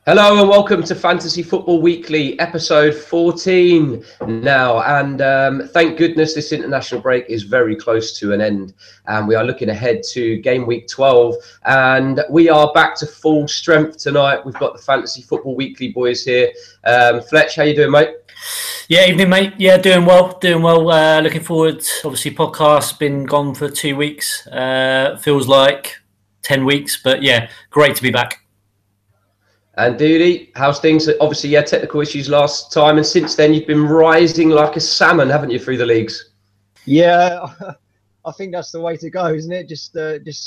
Hello and welcome to Fantasy Football Weekly, episode 14 now. And thank goodness this international break is very close to an end. And we are looking ahead to game week 12. And we are back to full strength tonight. We've got the Fantasy Football Weekly boys here. Fletch, how you doing, mate? Yeah, evening, mate. Yeah, doing well. Looking forward. Obviously, podcast's been gone for 2 weeks. Feels like 10 weeks, but yeah, great to be back. And Dooley, how's things? Obviously, you had technical issues last time, and since then you've been rising like a salmon, haven't you, through the leagues? Yeah, I think that's the way to go, isn't it? Just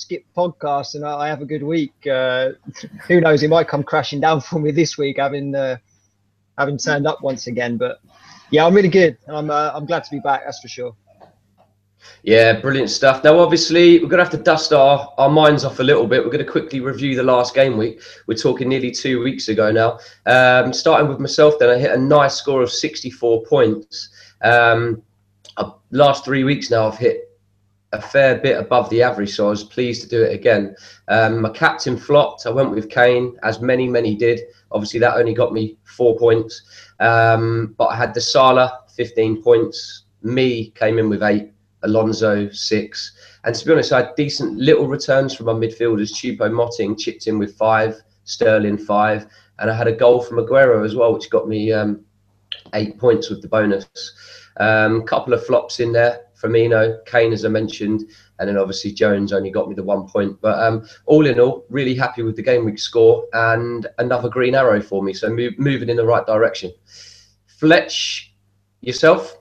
skip podcasts and I have a good week. Who knows? It might come crashing down for me this week, having turned up once again. But yeah, I'm really good, and I'm glad to be back. That's for sure. Yeah, brilliant stuff. Now, obviously, we're going to have to dust our minds off a little bit. We're going to quickly review the last game week. We're talking nearly 2 weeks ago now. Starting with myself, then I hit a nice score of 64 points. Last 3 weeks now, I've hit a fair bit above the average, so I was pleased to do it again. My captain flopped. I went with Kane, as many did. Obviously, that only got me 4 points. But I had the Salah, 15 points. Me came in with 8. Alonso 6, and to be honest, I had decent little returns from my midfielders. Choupo-Moting chipped in with 5, Sterling 5, and I had a goal from Aguero as well, which got me 8 points with the bonus. Couple of flops in there. Firmino, Kane, as I mentioned, and then obviously Jones only got me the 1 point. But all in all, really happy with the game week score and another green arrow for me. So moving in the right direction. Fletch, yourself?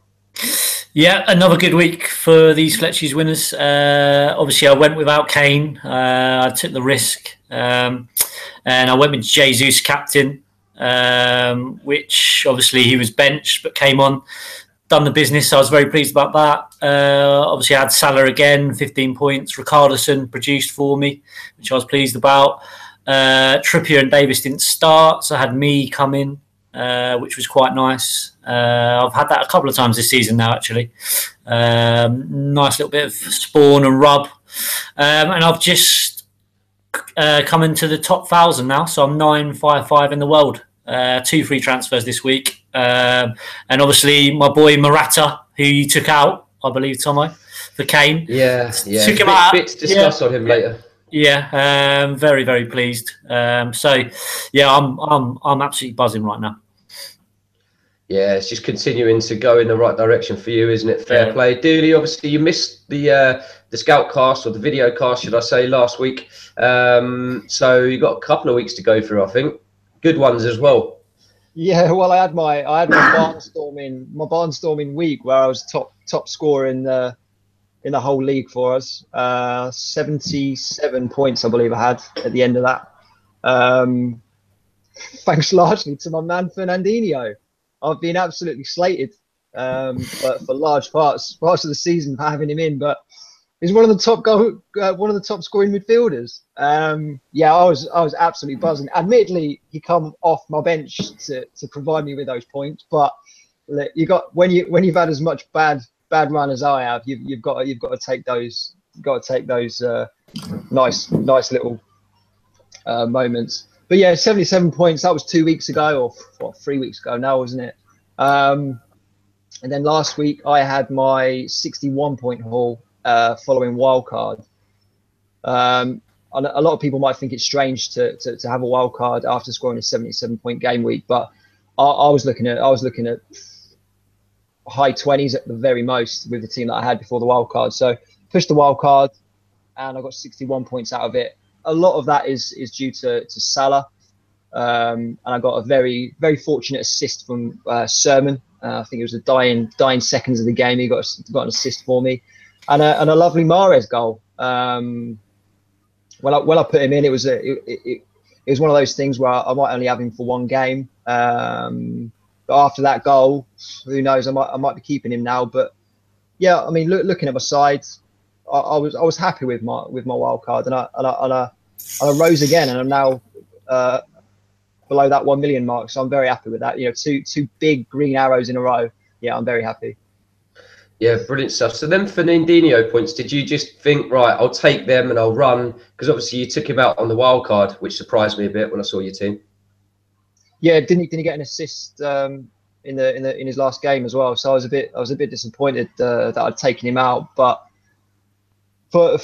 Yeah, another good week for these Fletchies winners. Obviously, I went without Kane. I took the risk. And I went with Jesus captain, which obviously he was benched but came on, done the business. So I was very pleased about that. Obviously, I had Salah again, 15 points. Richarlison produced for me, which I was pleased about. Trippier and Davis didn't start, so I had me come in, which was quite nice. I've had that a couple of times this season now, actually. Nice little bit of spawn and rub. And I've just come into the top 1,000 now, so I'm 955 in the world. 2 free transfers this week. And obviously my boy Morata, who you took out, I believe, Tomo, for Kane. Yeah. Took him out. Bit to discuss on him later. Yeah, very, very pleased. So yeah, I'm absolutely buzzing right now. Yeah, it's just continuing to go in the right direction for you, isn't it? Fair play. Dooley, obviously you missed the scout cast, or the video cast, should I say, last week. So you got a couple of weeks to go through, I think. Good ones as well. Yeah, well, I had my barnstorming week where I was top scorer in the whole league for us. 77 points, I believe I had at the end of that. Thanks largely to my man Fernandinho. I've been absolutely slated for large parts of the season for having him in, but he's one of the top scoring midfielders. Yeah, I was absolutely buzzing. Admittedly, he come off my bench to provide me with those points, but you got when you've had as much bad run as I have, you've got to take those nice little moments. But yeah, 77 points. That was 2 weeks ago, or 3 weeks ago now, wasn't it? And then last week I had my 61 point haul following wildcard. A lot of people might think it's strange to have a wildcard after scoring a 77 point game week, but I was looking at high 20s at the very most with the team that I had before the wildcard. So pushed the wildcard, and I got 61 points out of it. A lot of that is due to Salah, and I got a very, very fortunate assist from Sermon. I think it was the dying seconds of the game. He got an assist for me, and a lovely Mahrez goal. When I put him in, it was one of those things where I might only have him for one game. But after that goal, who knows? I might be keeping him now. But yeah, I mean, looking at my sides, I was happy with my wild card, and I rose again, and I'm now below that 1 million mark. So I'm very happy with that. You know, two big green arrows in a row. Yeah, I'm very happy. Yeah, brilliant stuff. So then Fernandinho points, did you just think, right, I'll take them and I'll run? Because obviously you took him out on the wild card, which surprised me a bit when I saw your team. Yeah, didn't he get an assist in his last game as well? So I was a bit disappointed that I'd taken him out. But for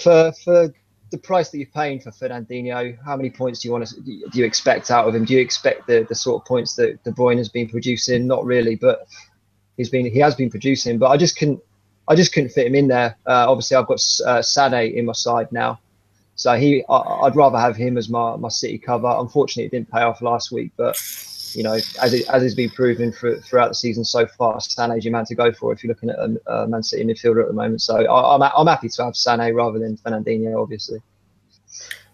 the price that you're paying for Fernandinho, how many points do you expect out of him? Do you expect the sort of points that De Bruyne has been producing? Not really, but he has been producing. But I just couldn't fit him in there. Obviously, I've got Sané in my side now, so I'd rather have him as my City cover. Unfortunately, it didn't pay off last week, but you know, as has been proven throughout the season so far, Sané's your man to go for if you're looking at a Man City midfielder at the moment. So I'm happy to have Sané rather than Fernandinho, obviously.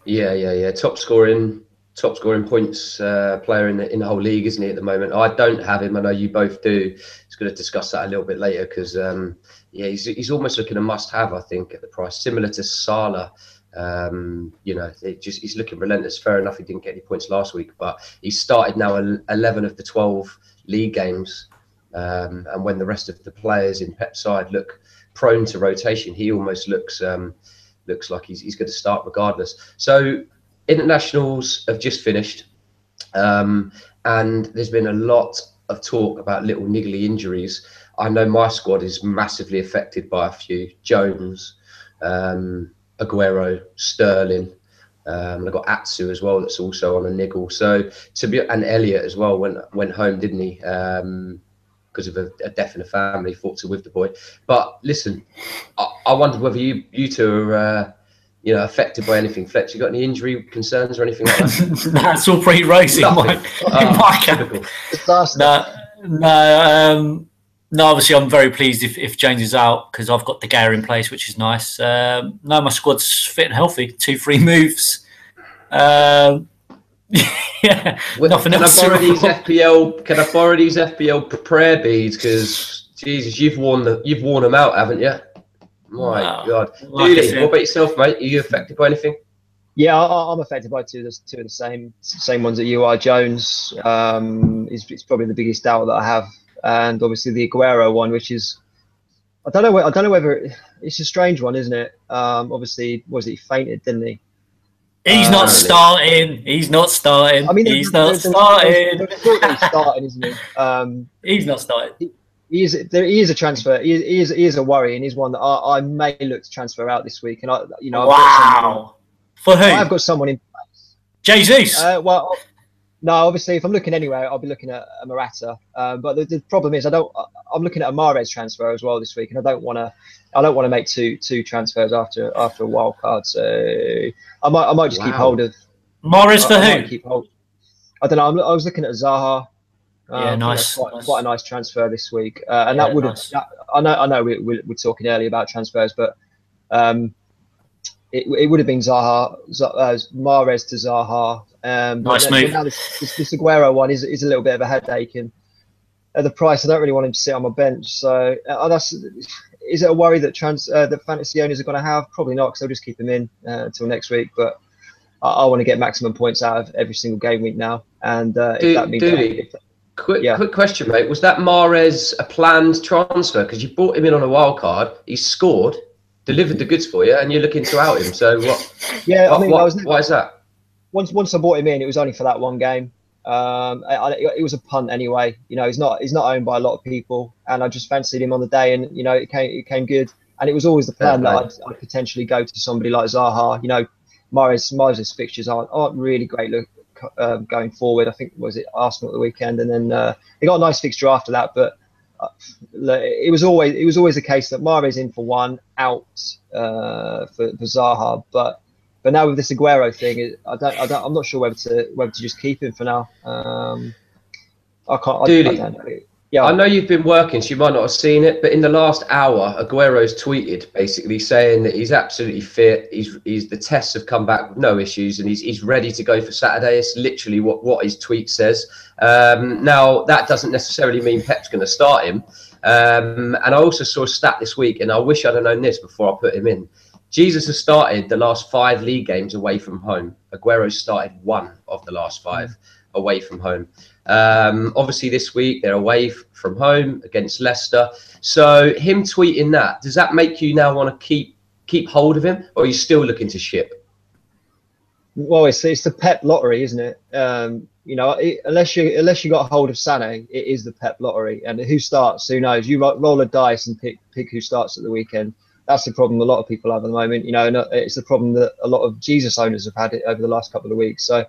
Yeah. Top scoring points player in the whole league, isn't he, at the moment? I don't have him. I know you both do. It's going to discuss that a little bit later because he's almost looking a must-have, I think, at the price, similar to Salah. You know, he's looking relentless. Fair enough, he didn't get any points last week, but he's started now 11 of the 12 league games. And when the rest of the players in Pep's side look prone to rotation, he almost looks like he's going to start regardless. So internationals have just finished, and there's been a lot of talk about little niggly injuries. I know my squad is massively affected by a few. Jones, Aguero, Sterling, and I've got Atsu as well that's also on a niggle. So and Elliot as well went home, didn't he? Because of a death in the family, fought to with the boy. But listen, I wondered whether you two are affected by anything. Fletch, you got any injury concerns or anything like that? That's all pretty rosy in my camp. No, obviously I'm very pleased if James is out because I've got De Gea in place, which is nice. No, my squad's fit and healthy. 2-3 moves. Yeah, nothing else. Can I borrow these FPL prayer beads? Because Jesus, you've worn them out, haven't you? My God. Dooley, what about yourself, mate? Are you affected by anything? Yeah, I'm affected by two of the same ones that you are. Jones is probably the biggest doubt that I have. And obviously the Aguero one, which is, I don't know whether it's a strange one, isn't it? Obviously, he fainted, didn't he? He's not starting. He's not starting. I mean, he's not starting. He's starting, isn't he? He's not starting. He is a transfer. He is a worry, and he's one that I may look to transfer out this week. And wow. For who? I've got someone in place. Jesus. Well. No, obviously, if I'm looking anywhere, I'll be looking at a Morata. But the problem is, I'm looking at a Mahrez transfer as well this week, and I don't want to make two transfers after a wild card. So I might just keep hold of Mahrez for who? I don't know. I was looking at Zaha. Yeah, nice. Quite a nice transfer this week, and that would have. Nice. I know we're talking earlier about transfers, but it would have been Mahrez to Zaha. Nice move. Now this Aguero one is a little bit of a headache, and at the price, I don't really want him to sit on my bench. So is it a worry that that fantasy owners are going to have? Probably not, because they'll just keep him in until next week. But I want to get maximum points out of every single game week now. And if that means quick question, mate. Was that Mahrez a planned transfer? Because you brought him in on a wild card, he scored, delivered the goods for you, and you're looking to out him. So what? Yeah, why is that? Once I bought him in, it was only for that one game. It was a punt anyway. You know, he's not owned by a lot of people, and I just fancied him on the day, and you know, it came good. And it was always the plan that I'd potentially go to somebody like Zaha. You know, Mahrez's fixtures aren't really great going forward. I think was it Arsenal at the weekend, and then they got a nice fixture after that. But it was always the case that Mahrez in for one, out for Zaha, but now with this Aguero thing, I'm not sure whether to just keep him for now. I can't. I don't know. Yeah, I know you've been working, so you might not have seen it, but in the last hour, Aguero's tweeted basically saying that he's absolutely fit. He's the tests have come back with no issues, and he's ready to go for Saturday. It's literally what his tweet says. Now that doesn't necessarily mean Pep's going to start him. And I also saw a stat this week, and I wish I'd have known this before I put him in. Jesus has started the last 5 league games away from home. Aguero started 1 of the last 5 away from home. Obviously this week they're away from home against Leicester. So him tweeting that, does that make you now want to keep hold of him, or are you still looking to ship? Well, it's the Pep lottery, isn't it? You know, unless you got a hold of Sané, it is the Pep lottery. And who starts? Who knows? You roll a dice and pick who starts at the weekend. That's the problem a lot of people have at the moment. You know, and it's the problem that a lot of Jesus owners have had it over the last couple of weeks. So,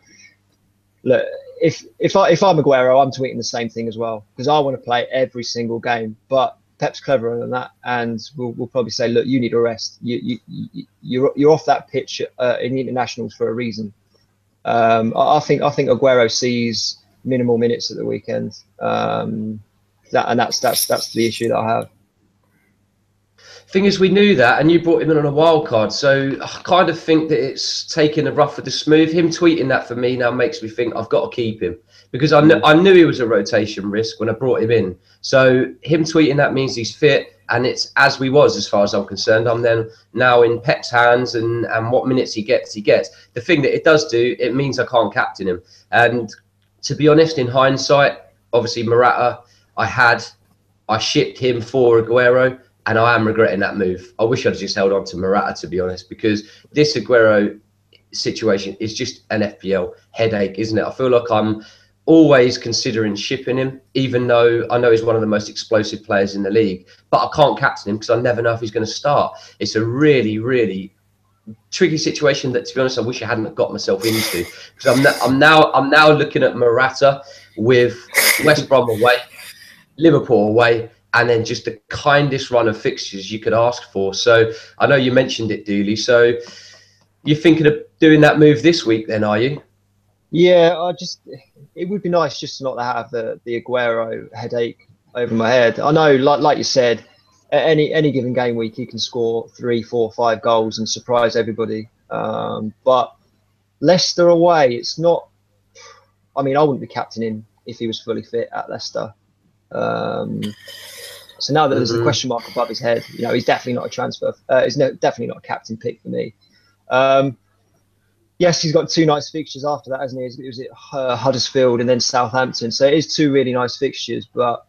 look, if I'm Aguero, I'm tweeting the same thing as well, because I want to play every single game. But Pep's cleverer than that, and we'll probably say, look, you need a rest. You're off that pitch in the internationals for a reason. I think Aguero sees minimal minutes at the weekend. That's the issue that I have. Thing is, we knew that, and you brought him in on a wild card, so I kind of think that it's taking the rough with the smooth. Him tweeting that for me now makes me think I've got to keep him, because I knew he was a rotation risk when I brought him in. So him tweeting that means he's fit, and it's as we was, as far as I'm concerned. I'm then now in Pep's hands, and what minutes he gets, he gets. The thing that it does do, it means I can't captain him. And to be honest, in hindsight, obviously Morata, I shipped him for Aguero, and I am regretting that move. I wish I'd just held on to Morata, to be honest, because this Aguero situation is just an FPL headache, isn't it? I feel like I'm always considering shipping him, even though I know he's one of the most explosive players in the league. But I can't captain him because I never know if he's going to start. It's a really, really tricky situation that, to be honest, I wish I hadn't got myself into. Because I'm now looking at Morata with West Brom away, Liverpool away, and then just the kindest run of fixtures you could ask for. So I know you mentioned it, Dooley. So you're thinking of doing that move this week then, are you? Yeah, it would be nice just to not have the Aguero headache over my head. I know, like you said, at any given game week, he can score 3, 4, 5 goals and surprise everybody. But Leicester away, it's not. I mean, I wouldn't be captaining if he was fully fit at Leicester. So now that there's a question mark above his head, you know, he's definitely not a transfer. He's definitely not a captain pick for me. Yes, he's got 2 nice fixtures after that, hasn't he? It was at Huddersfield and then Southampton. So it is 2 really nice fixtures, but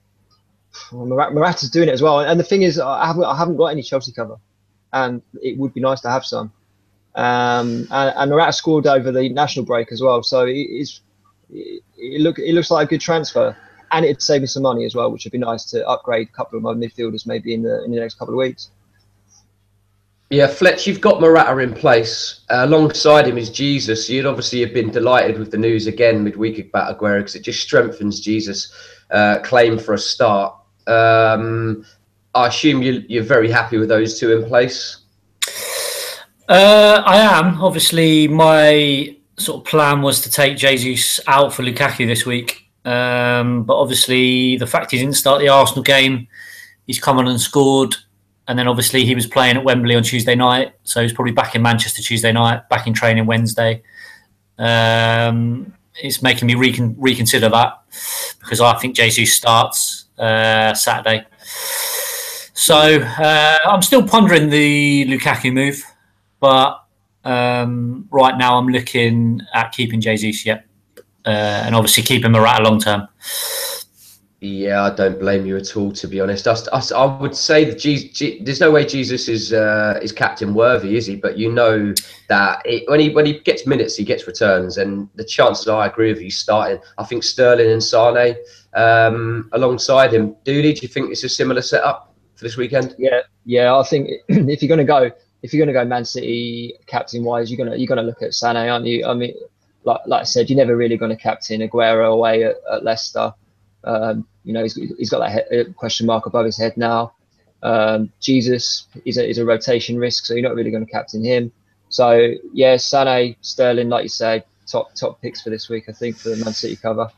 Morata's doing it as well. And the thing is, I haven't got any Chelsea cover, and it would be nice to have some. And Morata scored over the national break as well, so it looks like a good transfer. And it'd save me some money as well, which would be nice to upgrade a couple of my midfielders maybe in the next couple of weeks. Yeah, Fletch, you've got Morata in place. Alongside him is Jesus. You'd obviously have been delighted with the news again midweek about Aguero, because it just strengthens Jesus' claim for a start. I assume you're very happy with those 2 in place? I am. Obviously, my sort of plan was to take Jesus out for Lukaku this week. But obviously, the fact he didn't start the Arsenal game, he's come on and scored. And then obviously he was playing at Wembley on Tuesday night. So he's probably back in Manchester Tuesday night, back in training Wednesday. It's making me reconsider that, because I think Jesus starts Saturday. So I'm still pondering the Lukaku move. But right now I'm looking at keeping Jesus, and obviously keeping Morata long term. Yeah, I don't blame you at all, to be honest. I would say that there's no way Jesus is captain worthy, is he? But you know that when he gets minutes, he gets returns, and the chances are, I agree with you, starting. I think Sterling and Sané alongside him. Dooley, do you think it's a similar setup for this weekend? Yeah. I think if you're going to go Man City captain wise, you're gonna look at Sané, aren't you? I mean, like I said, you're never really going to captain Aguero away at Leicester. You know, he's got that question mark above his head now. Jesus is a rotation risk, so you're not really going to captain him. So yeah, Sané, Sterling, like you say, top picks for this week, I think, for the Man City cover.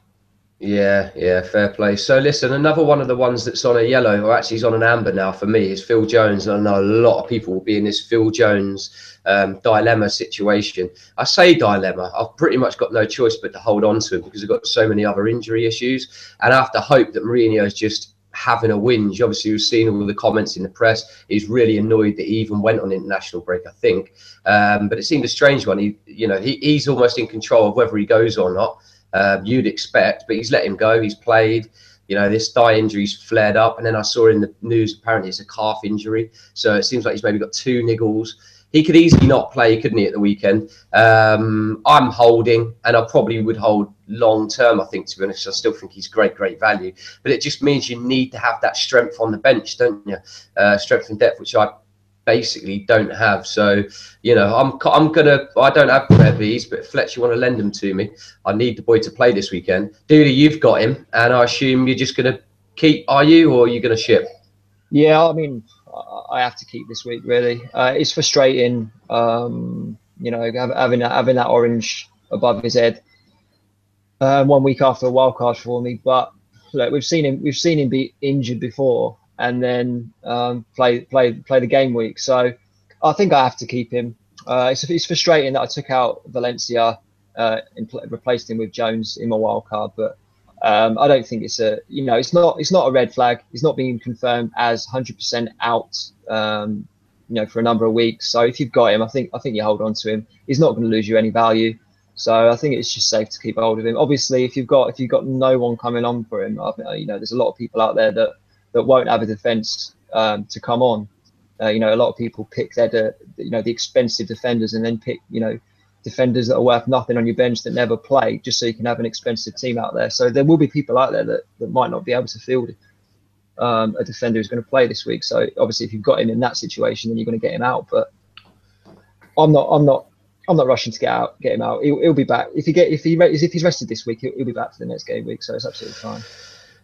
Yeah, fair play. So listen, another one of the ones that's on a yellow, or actually is on an amber now for me, is Phil Jones. And I know a lot of people will be in this Phil Jones dilemma situation. I say dilemma. I've pretty much got no choice but to hold on to him, because I've got so many other injury issues. And I have to hope that Mourinho's just having a whinge. Obviously, we've seen all the comments in the press. He's really annoyed that he even went on international break, I think. But it seemed a strange one. He's almost in control of whether he goes or not. You'd expect, but he's let him go. He's played. You know, this thigh injury's flared up, and then I saw in the news apparently it's a calf injury. So it seems like he's maybe got 2 niggles. he could easily not play, couldn't he, at the weekend? I'm holding, and I probably would hold long term, I think, to be honest. I still think he's great value. But it just means you need to have that strength on the bench, don't you? Strength and depth, which I basically don't have. So, you know, I don't have Rare Bs, but if Fletcher want to lend them to me, I need the boy to play this weekend. Dooley, you've got him, and I assume you're just going to keep, are you, or are you going to ship? Yeah, I mean, I have to keep this week, really. It's frustrating, you know, having that orange above his head 1 week after a wild card for me. But look, we've seen him be injured before, and then play the game week. So I think I have to keep him. It's frustrating that I took out Valencia and replaced him with Jones in my wild card, but I don't think it's it's not a red flag. He's not being confirmed as 100% out, for a number of weeks. So if you've got him, I think you hold on to him. He's not going to lose you any value. So I think it's just safe to keep hold of him. Obviously, if you've got no one coming on for him, there's a lot of people out there that won't have a defence to come on. A lot of people pick the expensive defenders and then pick defenders that are worth nothing on your bench that never play, just so you can have an expensive team out there. So there will be people out there that might not be able to field a defender who's going to play this week. So obviously, if you've got him in that situation, then you're going to get him out. But I'm not rushing to get him out. He'll be back if he's rested this week. He'll be back for the next game week. So it's absolutely fine.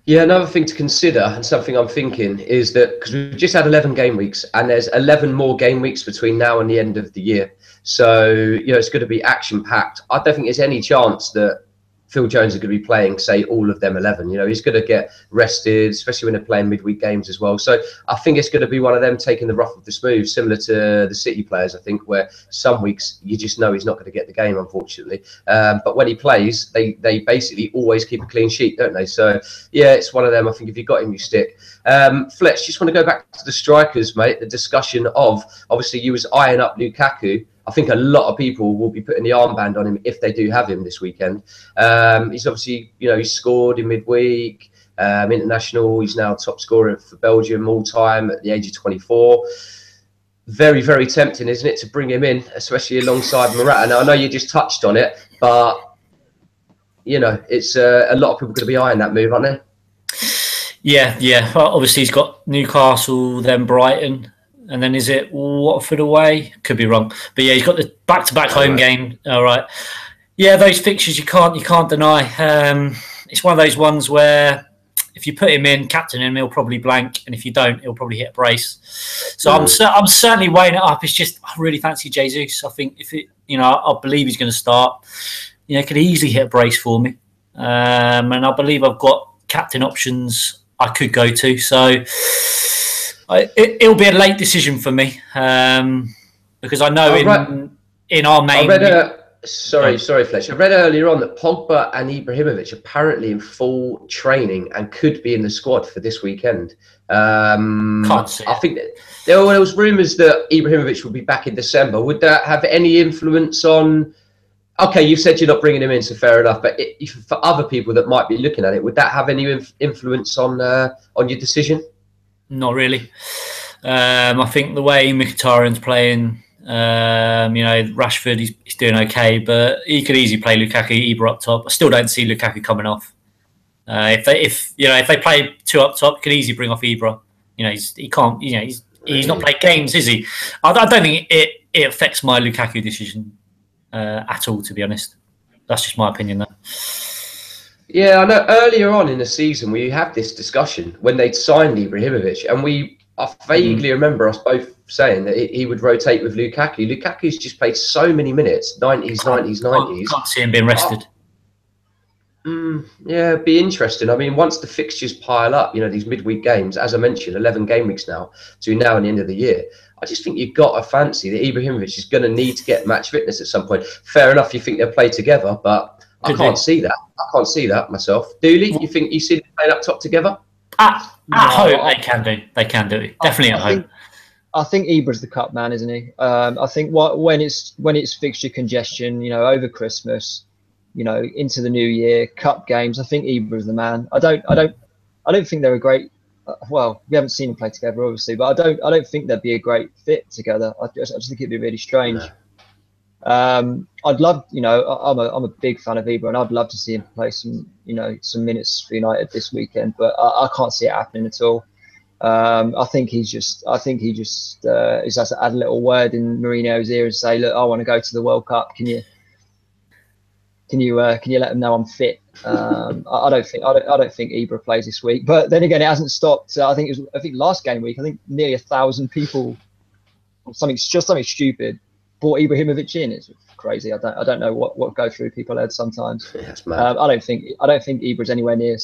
Yeah, another thing to consider, and something I'm thinking, is that because we've just had 11 game weeks, and there's 11 more game weeks between now and the end of the year. So, it's going to be action-packed. I don't think there's any chance that Phil Jones is going to be playing, say, all of them 11. He's going to get rested, especially when they're playing midweek games as well. So I think it's going to be one of them taking the rough of the smooth, similar to the City players, I think, where some weeks you just know he's not going to get the game, unfortunately. But when he plays, they basically always keep a clean sheet, don't they? So, yeah, it's one of them. I think if you've got him, you stick. Fletch, just want to go back to the strikers, mate. The discussion of, obviously, you was eyeing up Lukaku. I think a lot of people will be putting the armband on him if they do have him this weekend. He's obviously, he's scored in midweek, international. He's now top scorer for Belgium all time at the age of 24. Very, very tempting, isn't it, to bring him in, especially alongside Morata. Now, I know you just touched on it, but, it's a lot of people going to be eyeing that move, aren't they? Yeah. Well, obviously, he's got Newcastle, then Brighton. And then is it Watford away? Could be wrong, but yeah, he's got the back-to-back home game. All right, yeah, those fixtures you can't deny. It's one of those ones where if you put him in, captain him, he'll probably blank, and if you don't, he'll probably hit a brace. So I'm certainly weighing it up. It's just I really fancy Jesus. I think I believe he's going to start. Could easily hit a brace for me, and I believe I've got captain options I could go to. So. It'll be a late decision for me because I know in our main. Sorry, Fletch. I read earlier on that Pogba and Ibrahimovic apparently in full training and could be in the squad for this weekend. Can't see I think there was rumours that Ibrahimovic would be back in December. Would that have any influence on? Okay, you said you're not bringing him in, so fair enough. But for other people that might be looking at it, would that have any influence on your decision? Not really. I think the way Mkhitaryan's playing, Rashford, he's doing okay, but he could easily play Lukaku, Ibra up top. I still don't see Lukaku coming off. If they play two up top, he could easily bring off Ibra. He can't. He's not played games, is he? I don't think it affects my Lukaku decision at all. To be honest, that's just my opinion, though. Yeah, I know earlier on in the season we had this discussion when they'd signed Ibrahimovic, and I vaguely remember us both saying that he would rotate with Lukaku. Lukaku's just played so many minutes, 90s. Can't see him being rested. Yeah, it'd be interesting. I mean, once the fixtures pile up, these midweek games, as I mentioned, 11 game weeks now, to now and the end of the year, I just think you've got to fancy that Ibrahimovic is going to need to get match fitness at some point. Fair enough, you think they'll play together, but I can't see that. I can't see that myself. Dooley, you think you see them playing up top together? At home, they can do. They can do it. Definitely at home. I think Ibra's the cup man, isn't he? I think when it's fixture congestion, over Christmas, into the new year, cup games. I think Ibra's the man. I don't think they're a great well, we haven't seen them play together, obviously, but I don't think they'd be a great fit together. I just think it'd be really strange. No. I'd love, I'm a big fan of Ibra, and I'd love to see him play some minutes for United this weekend, but I can't see it happening at all. I think he just has to add a little word in Mourinho's ear and say, look, I want to go to the World Cup. Can you let him know I'm fit? I don't think Ibra plays this week, but then again, it hasn't stopped. I think last game week, I think nearly 1,000 people, something stupid, brought Ibrahimovic in. It's crazy. I don't know what go through people's heads sometimes. Yes, man. I don't think Ibra's anywhere near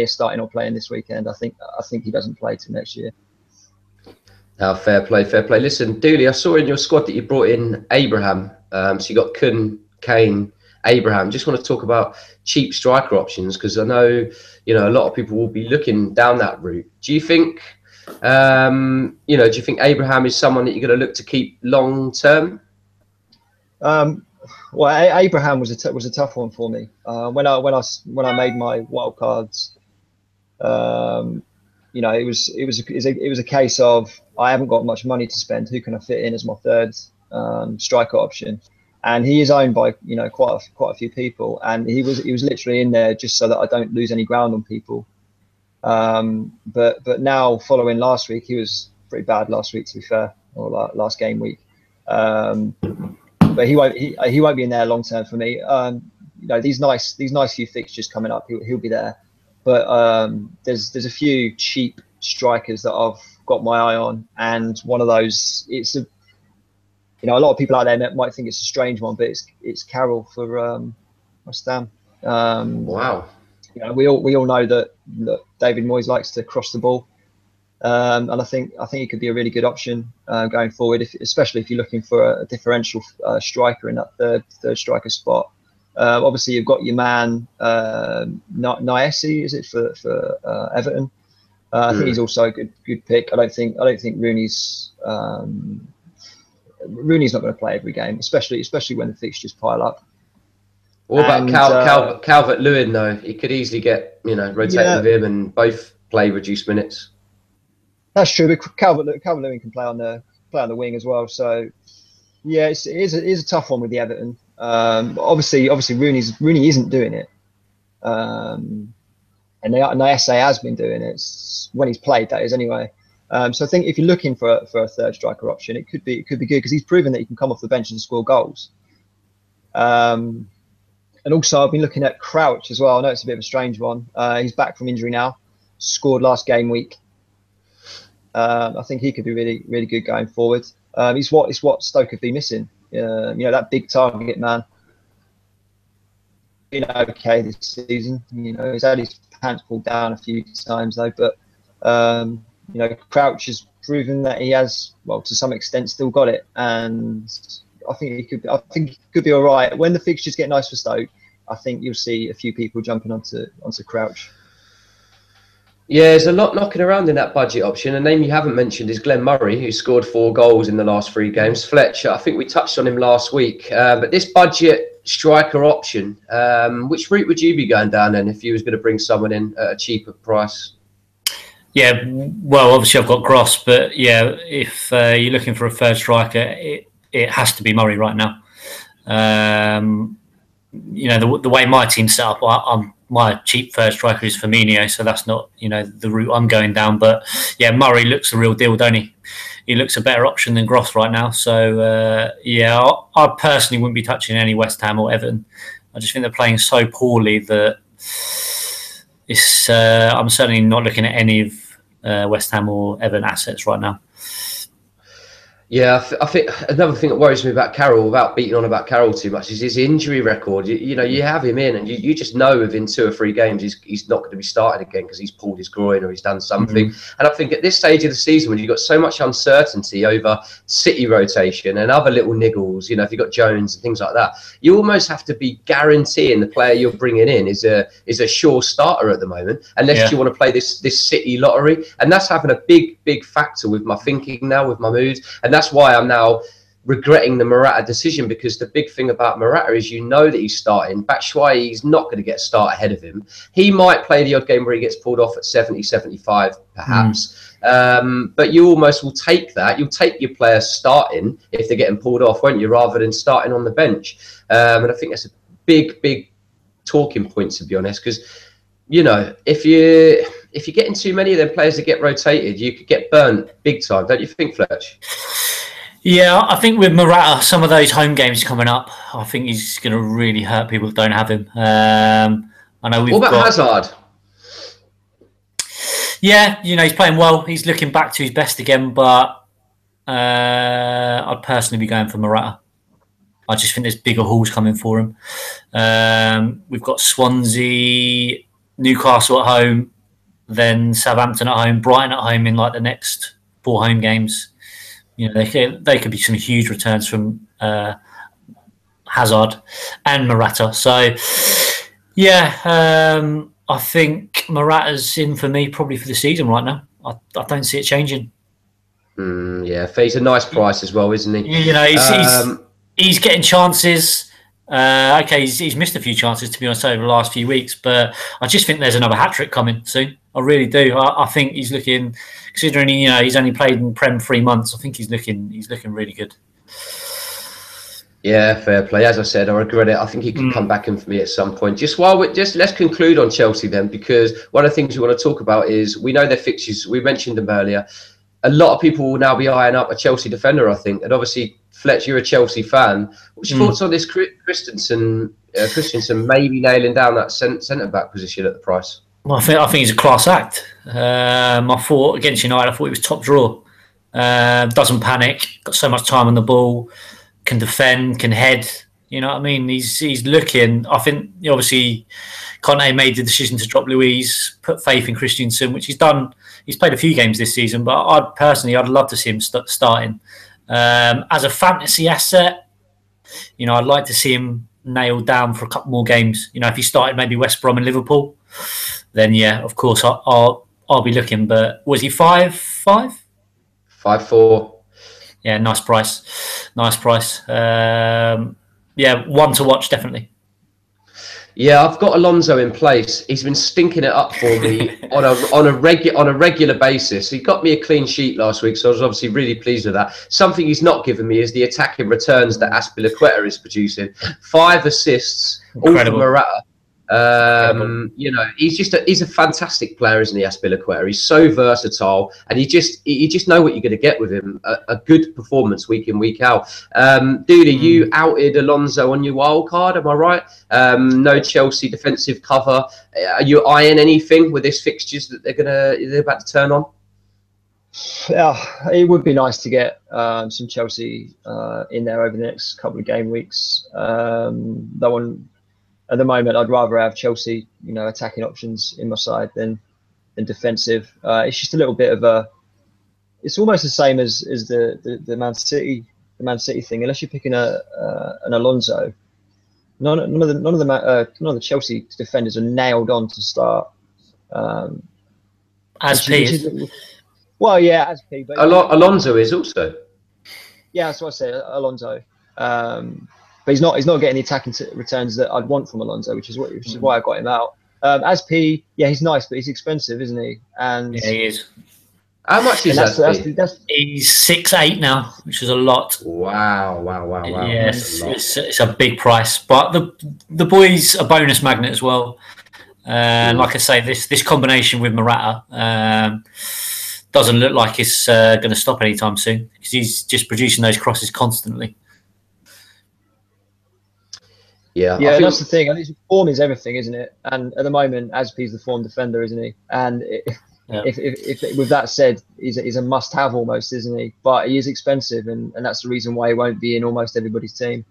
starting or playing this weekend. I think he doesn't play till next year. Fair play. Listen, Dooley, I saw in your squad that you brought in Abraham. So you got Kun, Kane, Abraham. Just want to talk about cheap striker options, because I know a lot of people will be looking down that route. Do you think do you think Abraham is someone that you're going to look to keep long term? Well, Abraham was a tough one for me. When I made my wild cards, it was a case of I haven't got much money to spend. Who can I fit in as my third striker option? And he is owned by quite a few people, and he was literally in there just so that I don't lose any ground on people. But now, following last week, he was pretty bad last week, to be fair, or last game week. But he won't be in there long term for me. These nice few fixtures coming up, he'll be there. But there's a few cheap strikers that I've got my eye on, and one of those, a lot of people out there might think it's a strange one, but it's Carroll for West Ham. Wow. We all know that David Moyes likes to cross the ball, and I think it could be a really good option going forward, especially if you're looking for a differential striker in that third striker spot. Obviously, you've got your man Niasse, is it for Everton? I think he's also a good pick. I don't think Rooney's not going to play every game, especially when the fixtures pile up. What about Calvert-Lewin though? He could easily get rotated with him and both play reduced minutes. That's true, but Calvert-Lewin can play on the wing as well. So yeah, it is a tough one with the Everton. Obviously Rooney isn't doing it, and Niasse has been doing it when he's played. That is anyway. So I think if you're looking for a third striker option, it could be good, because he's proven that he can come off the bench and score goals. And also I've been looking at Crouch as well. I know it's a bit of a strange one. He's back from injury now. Scored last game week. I think he could be really, really good going forward. It's what Stoke have been missing. That big target man. Okay this season. He's had his pants pulled down a few times though, but Crouch has proven that he has, well, to some extent, still got it, and I think he could be all right. When the fixtures get nice for Stoke, I think you'll see a few people jumping onto Crouch. Yeah, there's a lot knocking around in that budget option. A name you haven't mentioned is Glenn Murray, who scored 4 goals in the last 3 games. Fletcher, I think we touched on him last week. But this budget striker option, which route would you be going down then if you was going to bring someone in at a cheaper price? Yeah, well, obviously I've got Gross, but yeah, if you're looking for a third striker, it has to be Murray right now. The way my team's set up, my cheap third striker is Firmino, so that's not the route I'm going down. But yeah, Murray looks the real deal, don't he? He looks a better option than Gross right now. So yeah, I personally wouldn't be touching any West Ham or Everton. I just think they're playing so poorly that I'm certainly not looking at any of West Ham or Everton assets right now. Yeah, I think another thing that worries me about Carroll, without beating on about Carroll too much, is his injury record. You have him in, and you just know within 2 or 3 games he's not going to be starting again because he's pulled his groin or he's done something. And I think at this stage of the season, when you've got so much uncertainty over City rotation and other little niggles, if you've got Jones and things like that, you almost have to be guaranteeing the player you're bringing in is a sure starter at the moment, unless you want to play this City lottery. And that's having a big factor with my thinking now, with my mood. And that's why I'm now regretting the Morata decision, because the big thing about Morata is you know that he's starting. Batshuayi's not going to get a start ahead of him. He might play the odd game where he gets pulled off at 70, 75 perhaps. But you almost will take that. You'll take your players starting if they're getting pulled off, won't you, rather than starting on the bench. And I think that's a big talking point, to be honest, because, you know, if you're getting too many of them players that get rotated, you could get burnt big time, don't you think, Fletch? Yeah, I think with Morata, some of those home games coming up, I think he's going to really hurt people who don't have him. I know we've What about Hazard? Yeah, you know, he's playing well. He's looking back to his best again, but I'd personally be going for Morata. I just think there's bigger hauls coming for him. We've got Swansea, Newcastle at home, then Southampton at home, Brighton at home in like the next 4 home games. You know, they could be some huge returns from Hazard and Morata. So, yeah, I think Morata's in for me probably for the season right now. I don't see it changing. Yeah, he's a nice price as well, isn't he? You know, he's getting chances. Okay, he's missed a few chances, to be honest, over the last few weeks, but I just think there's another hat-trick coming soon. I really do. I think he's looking, considering he's only played in Prem 3 months, I think he's looking really good. Yeah, fair play. As I said, I regret it. I think he could come back in for me at some point. Let's conclude on Chelsea then, because one of the things we want to talk about is we know their fixtures. We mentioned them earlier. A lot of people will now be eyeing up a Chelsea defender, I think, and obviously, Fletch, you're a Chelsea fan. What's your thoughts on this Christensen maybe nailing down that centre back position at the price? Well, I think he's a class act. I thought against United, I thought he was top draw. Doesn't panic, got so much time on the ball, can defend, can head. You know what I mean? He's looking. I think obviously Conte made the decision to drop Luiz, put faith in Christensen, which he's done. He's played a few games this season, but I'd love to see him starting. As a fantasy asset, you know, I'd like to see him nailed down for a couple more games. You know, if he started maybe West Brom and Liverpool, then yeah, of course I'll be looking. But was he 5'5"? 5'4". Yeah, nice price. Yeah, one to watch definitely. Yeah, I've got Alonso in place. He's been stinking it up for me on a regular basis. He got me a clean sheet last week, so I was obviously really pleased with that. Something he's not given me is the attacking returns that Azpilicueta is producing. 5 assists, all from Morata. You know, he's a fantastic player, isn't he, Azpilicueta? He's so versatile, and you just know what you're going to get with him. A good performance week in, week out. Dooley, you outed Alonso on your wild card, am I right? No Chelsea defensive cover. Are you eyeing anything with this fixtures that they're about to turn on? Yeah, it would be nice to get some Chelsea in there over the next couple of game weeks. That one. At the moment, I'd rather have Chelsea, you know, attacking options in my side than defensive. It's just a little bit of a. It's almost the same as the Man City thing. Unless you're picking an Alonso, none of the Chelsea defenders are nailed on to start. As P. Well, yeah, as P. But Alonso is also. Yeah, that's what I say, Alonso. But he's not getting the attacking returns that I'd want from Alonso, which is why I got him out. As P, yeah, he's nice, but he's expensive, isn't he? And yeah, he is. How much is that? He's 6'8" now, which is a lot. Wow. Yes, it's a big price, but the boy's a bonus magnet as well. And like I say, this combination with Morata doesn't look like it's going to stop anytime soon, because he's just producing those crosses constantly. Yeah, that's the thing. I think form is everything, isn't it? And at the moment, Azpi's the form defender, isn't he? And if with that said, he's a must-have almost, isn't he? But he is expensive, and that's the reason why he won't be in almost everybody's team.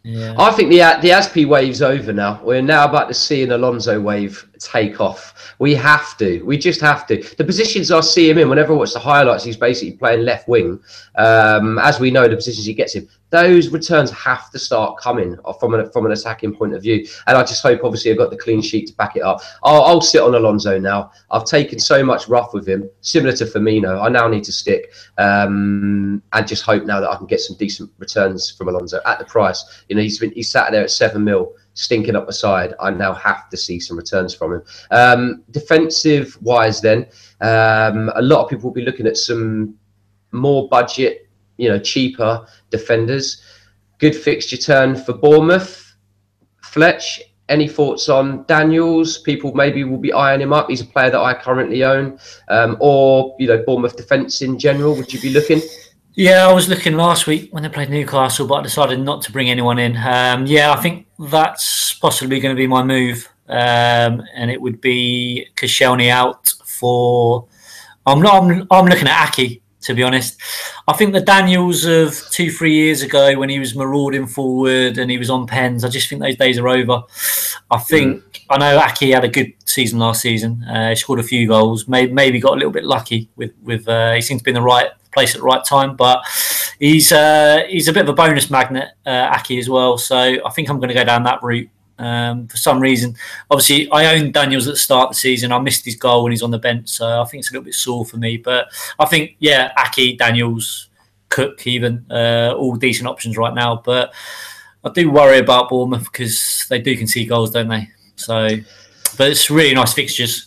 Yeah. I think the Azpi wave's over now. We're now about to see an Alonso wave take off. We have to. We just have to. The positions I see him in, whenever I watch the highlights, he's basically playing left wing. As we know, the positions he gets in, those returns have to start coming from an attacking point of view. And I just hope, obviously, I've got the clean sheet to back it up. I'll sit on Alonso now. I've taken so much rough with him, similar to Firmino. I now need to stick and just hope now that I can get some decent returns from Alonso at the price. You know, he's sat there at 7 mil. Stinking up the side. I now have to see some returns from him. Defensive wise, then a lot of people will be looking at some more budget, cheaper defenders. Good fixture turn for Bournemouth. Fletch, any thoughts on Daniels? People maybe will be eyeing him up. He's a player that I currently own, or Bournemouth defence in general. Would you be looking? Yeah, I was looking last week when they played Newcastle, but I decided not to bring anyone in. I think that's possibly going to be my move, and it would be Koscielny out for. I'm looking at Aki, to be honest. I think the Daniels of 2-3 years ago when he was marauding forward and he was on pens, I just think those days are over. I know Aki had a good season last season. He scored a few goals, maybe got a little bit lucky with he seemed to be in the right place at the right time, but he's a bit of a bonus magnet, Aki, as well. So I think I'm going to go down that route for some reason. Obviously, I owned Daniels at the start of the season. I missed his goal when he's on the bench, so I think it's a little bit sore for me. But I think, Aki, Daniels, Cook, even all decent options right now. But I do worry about Bournemouth because they do concede goals, don't they? So, but it's really nice fixtures.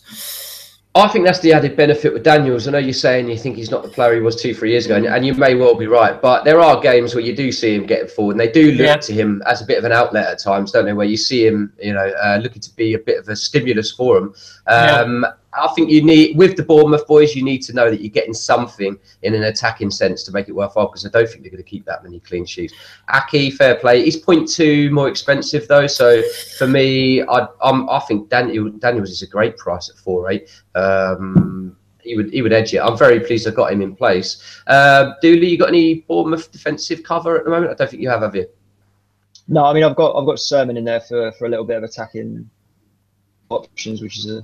I think that's the added benefit with Daniels. I know you're saying you think he's not the player he was 2-3 years ago, and you may well be right. But there are games where you do see him getting forward, and they do look to him as a bit of an outlet at times, don't they? Where you see him, looking to be a bit of a stimulus for him. I think you need, with the Bournemouth boys, you need to know that you're getting something in an attacking sense to make it worthwhile, because I don't think they're going to keep that many clean sheets. Aki, fair play. He's 0.2 more expensive though, so for me, I think Daniels is a great price at 4.8. He would edge it. I'm very pleased I got him in place. Dooley, you got any Bournemouth defensive cover at the moment? I don't think you have you? No, I mean I've got Sermon in there for a little bit of attacking options, which is a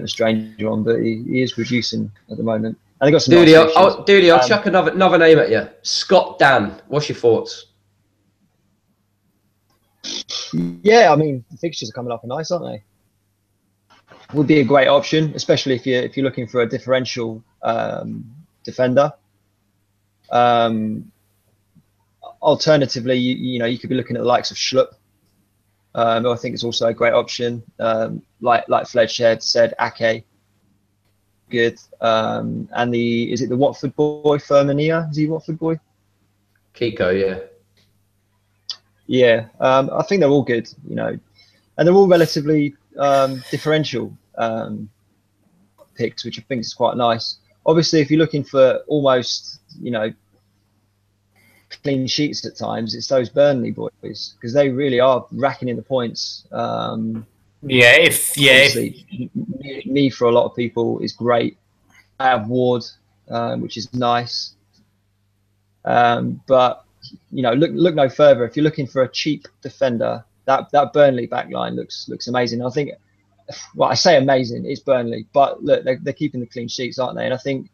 strange one, but he is reducing at the moment. And they got some Dooley, I'll chuck another name at you. Scott Dan. What's your thoughts? Yeah, I mean the fixtures are coming up nice, aren't they? Would be a great option, especially if you're looking for a differential defender. Alternatively, you could be looking at the likes of Schlupp. I think it's also a great option. Like Fledge said, Ake, good. And is it the Watford boy, Firmino? Is he Watford boy? Kiko, yeah. Yeah, I think they're all good, and they're all relatively differential picks, which I think is quite nice. Obviously, if you're looking for almost, clean sheets at times, it's those Burnley boys, because they really are racking in the points. Me for a lot of people is great. I have Ward, which is nice, but look no further. If you're looking for a cheap defender, that Burnley backline looks amazing. I think, well, I say amazing, it's Burnley, but look, they're keeping the clean sheets, aren't they? And I think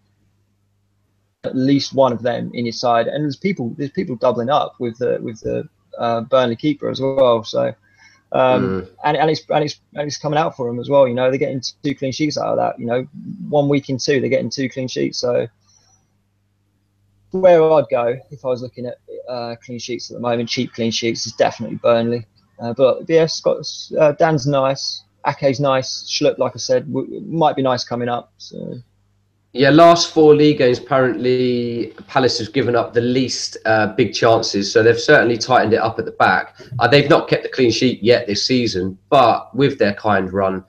at least one of them in your side, and there's people doubling up with the Burnley keeper as well. So and it's coming out for them as well. They're getting 2 clean sheets out of that. 1 week in 2, they're getting 2 clean sheets. So where I'd go if I was looking at clean sheets at the moment, cheap clean sheets, is definitely Burnley. But yeah, Dan's nice, Ake's nice, Schlupp, like I said, might be nice coming up. So. Yeah, last 4 league games, apparently Palace has given up the least big chances, so they've certainly tightened it up at the back. They've not kept the clean sheet yet this season, but with their kind run,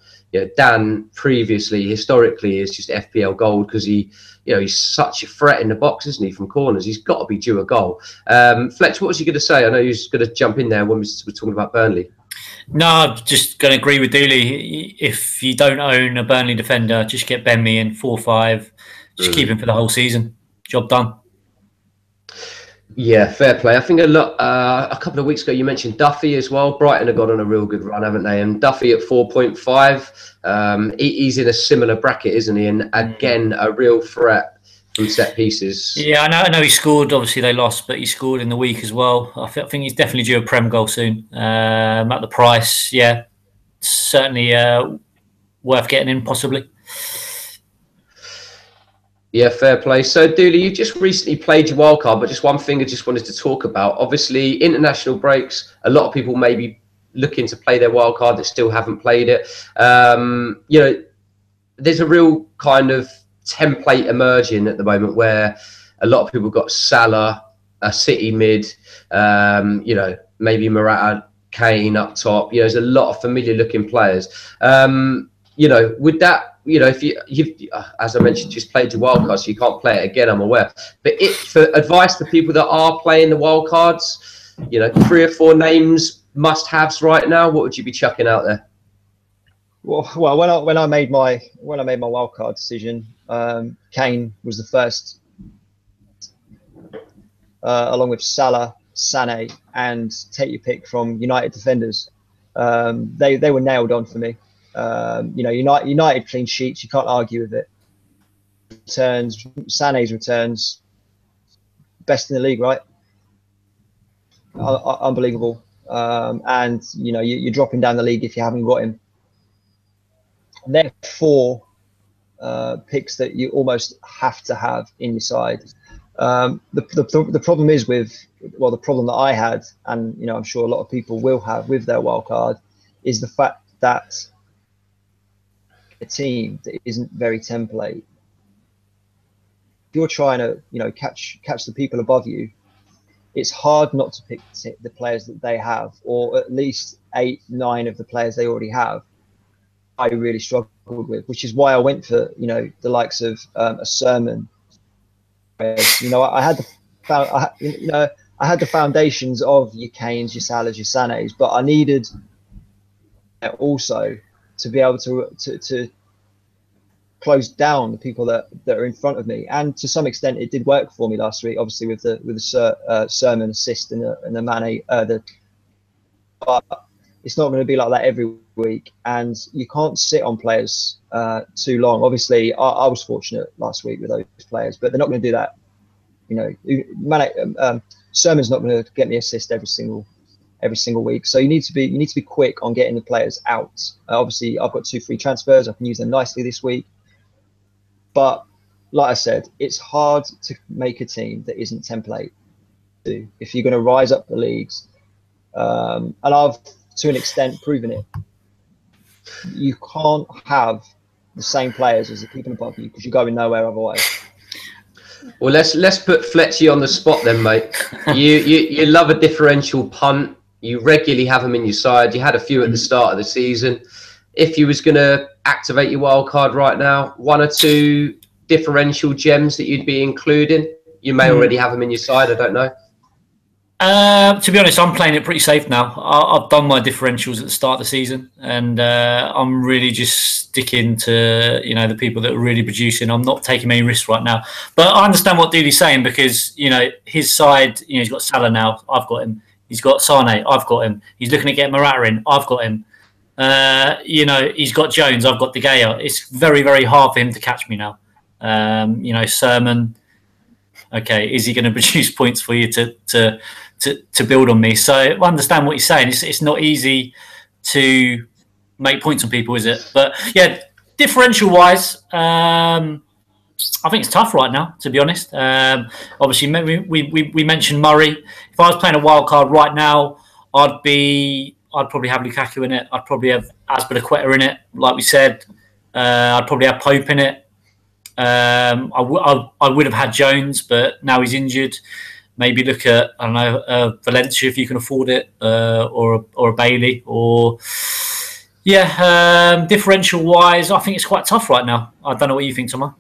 Dan previously, historically, is just FPL gold, because he's such a threat in the box, isn't he, from corners? He's got to be due a goal. Fletch, what was you going to say? I know you was going to jump in there when we were talking about Burnley. No, I'm just going to agree with Dooley. If you don't own a Burnley defender, just get Ben Mee in 4-5. Just keep him for the whole season. Job done. Yeah, fair play. I think a couple of weeks ago you mentioned Duffy as well. Brighton have got on a real good run, haven't they? And Duffy at 4.5. He's in a similar bracket, isn't he? And again, a real threat from set pieces. Yeah, I know he scored. Obviously, they lost, but he scored in the week as well. I think he's definitely due a Prem goal soon. At the price, yeah, certainly worth getting in, possibly. Yeah, fair play. So, Dooley, you just recently played your wildcard, but just one thing I just wanted to talk about. Obviously, international breaks, a lot of people may be looking to play their wildcard that still haven't played it. You know, there's a real kind of template emerging at the moment where a lot of people got Salah, a City mid, you know, maybe Morata, Kane up top. You know, there's a lot of familiar looking players. You know, would that, you know, if you've, as I mentioned, just played your wild card, so you can't play it again, I'm aware. But for advice to people that are playing the wild cards, you know, 3 or 4 names, must-haves right now, what would you be chucking out there? Well, when I made my wild card decision, Kane was the first, along with Salah, Sané, and take your pick from United defenders. They were nailed on for me. You know, United clean sheets, you can't argue with it. Returns, Sané's returns, best in the league, right? Unbelievable. And you know, you're dropping down the league if you haven't got him. And there are 4 picks that you almost have to have in your side. The problem is with, well, the problem that I had, and you know, I'm sure a lot of people will have with their wild card, is the fact that a team that isn't very template. If you're trying to, you know, catch the people above you, it's hard not to pick the players that they have, or at least 8, 9 of the players they already have. I really struggled with, which is why I went for, you know, the likes of a Sermon. You know, I had the foundations of your Kanes, your Salahs, your Sanés, but I needed also to be able to close down the people that are in front of me, and to some extent it did work for me last week. Obviously with the Sermon assist and the Mane, but it's not going to be like that every week, and you can't sit on players too long. Obviously, I was fortunate last week with those players, but they're not going to do that. You know, Sermon's not going to get me assist every single week. So you need to be quick on getting the players out. Obviously, I've got 2 free transfers. I can use them nicely this week. But like I said, it's hard to make a team that isn't template if you're going to rise up the leagues. And I've, to an extent, proven it. You can't have the same players as the people above you because you're going nowhere otherwise. Well, let's put Fletchy on the spot then, mate. You love a differential punt. You regularly have them in your side. You had a few at the start of the season. If you was going to activate your wild card right now, 1 or 2 differential gems that you'd be including. You may already have them in your side. I don't know. To be honest, I'm playing it pretty safe now. I've done my differentials at the start of the season, and I'm really just sticking to, you know, the people that are really producing. I'm not taking any risks right now. But I understand what Dooley's saying, because, you know, his side, you know, he's got Salah now. I've got him. He's got Sané. I've got him. He's looking at getting Morata in. I've got him. You know, he's got Jones. I've got De Gea. It's very, very hard for him to catch me now. You know, Sermon. Okay, is he going to produce points for you to build on me? So I understand what you're saying. It's not easy to make points on people, is it? But yeah, differential wise, I think it's tough right now, to be honest. Obviously, we mentioned Murray. If I was playing a wild card right now, I'd probably have Lukaku in it. I'd probably have Azpilicueta in it, like we said. I'd probably have Pope in it. I would have had Jones, but now he's injured. Maybe look at, I don't know, Valencia if you can afford it, or a Bailey, or differential wise, I think it's quite tough right now. I don't know what you think, Thomas.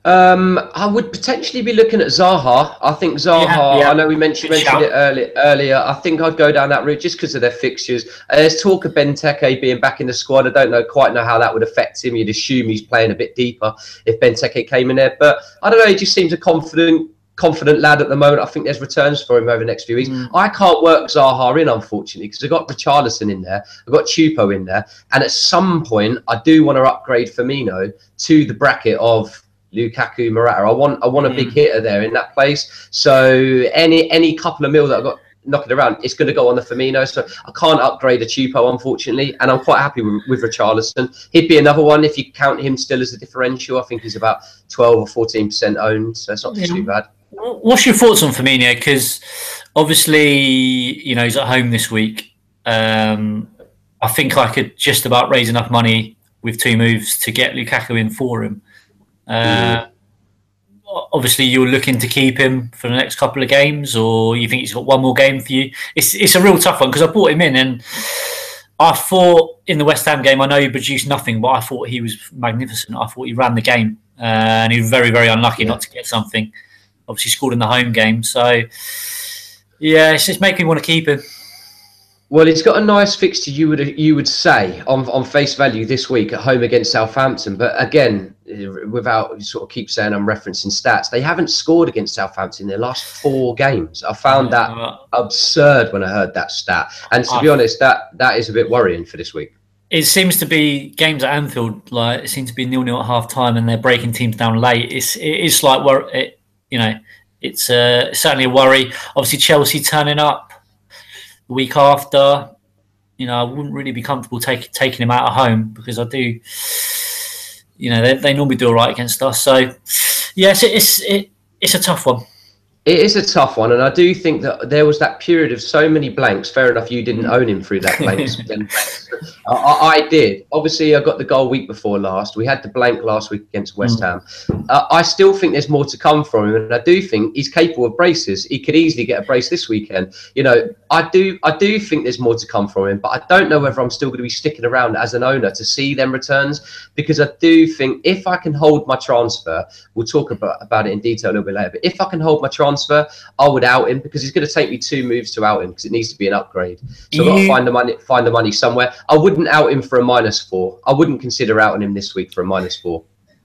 I would potentially be looking at Zaha. I think Zaha, I know we mentioned it earlier. I think I'd go down that route just because of their fixtures. There's talk of Benteke being back in the squad. I don't quite know how that would affect him. You'd assume he's playing a bit deeper if Benteke came in there. But I don't know, he just seems a confident confident lad at the moment. I think there's returns for him over the next few weeks. I can't work Zaha in, unfortunately, because I've got Richarlison in there, I've got Chupo in there, and at some point I do want to upgrade Firmino to the bracket of Lukaku, Morata. I want a big hitter there in that place. So any couple of mil that I've got knocking around, it's going to go on the Firmino. So I can't upgrade a Chupo, unfortunately, and I'm quite happy with Richarlison. He'd be another one if you count him still as a differential. I think he's about 12 or 14% owned, so it's not too bad. What's your thoughts on Firmino? Because obviously, you know, he's at home this week. I think I could just about raise enough money with 2 moves to get Lukaku in for him. Obviously, you're looking to keep him for the next couple of games, or you think he's got one more game for you? It's a real tough one, because I brought him in, and I thought in the West Ham game, I know he produced nothing, but I thought he was magnificent. I thought he ran the game, and he was very, very unlucky not to get something. Obviously, scored in the home game, so yeah, it's just making me want to keep him. Well, he's got a nice fixture, you would say, on face value this week at home against Southampton. But again, without sort of keep saying I'm referencing stats, they haven't scored against Southampton in their last 4 games. I found that absurd when I heard that stat. And to be honest, that is a bit worrying for this week. It seems to be games at Anfield, like it seems to be 0-0 at half time, and they're breaking teams down late. It's like, you know, it's certainly a worry. Obviously, Chelsea turning up the week after, you know, I wouldn't really be comfortable taking him out at home, because I do, you know, they normally do all right against us. So, yes, it's a tough one. It is a tough one, and I do think that there was that period of so many blanks. Fair enough, you didn't own him through that blanks. I did. Obviously, I got the goal week before last. We had the blank last week against West Ham. I still think there's more to come from him, and I do think he's capable of braces. He could easily get a brace this weekend. You know, I do think there's more to come from him, but I don't know whether I'm still going to be sticking around as an owner to see them returns, because I do think if I can hold my transfer, we'll talk about it in detail a little bit later, but if I can hold my transfer, I would out him, because it's going to take me 2 moves to out him, because it needs to be an upgrade. So I've got to find the money somewhere. I wouldn't out him for a -4. I wouldn't consider outing him this week for a -4.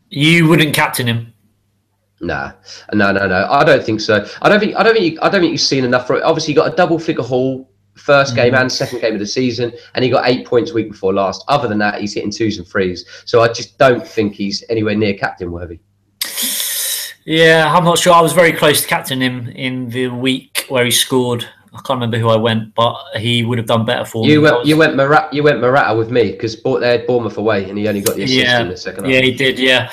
You wouldn't captain him? No. I don't think so. I don't think you've seen enough for it. Obviously, you got a double-figure haul first game and second game of the season, and he got 8 points week before last. Other than that, he's hitting 2s and 3s. So I just don't think he's anywhere near captain worthy. Yeah, I'm not sure. I was very close to captaining him in the week where he scored. I can't remember who I went, but he would have done better for me. You went Morata with me, because they had Bournemouth away, and he only got the assist in the second half. Yeah, he did. Yeah.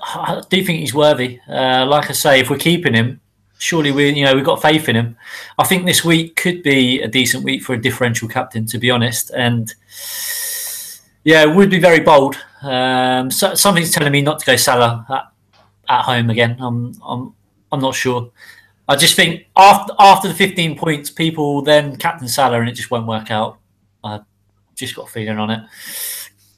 I do think he's worthy. Like I say, if we're keeping him, surely we've got faith in him. I think this week could be a decent week for a differential captain, to be honest. And yeah, it would be very bold. So something's telling me not to go Salah at home again. I'm not sure. I just think after the 15 points, people then captain Salah, and it just won't work out. I've just got a feeling on it.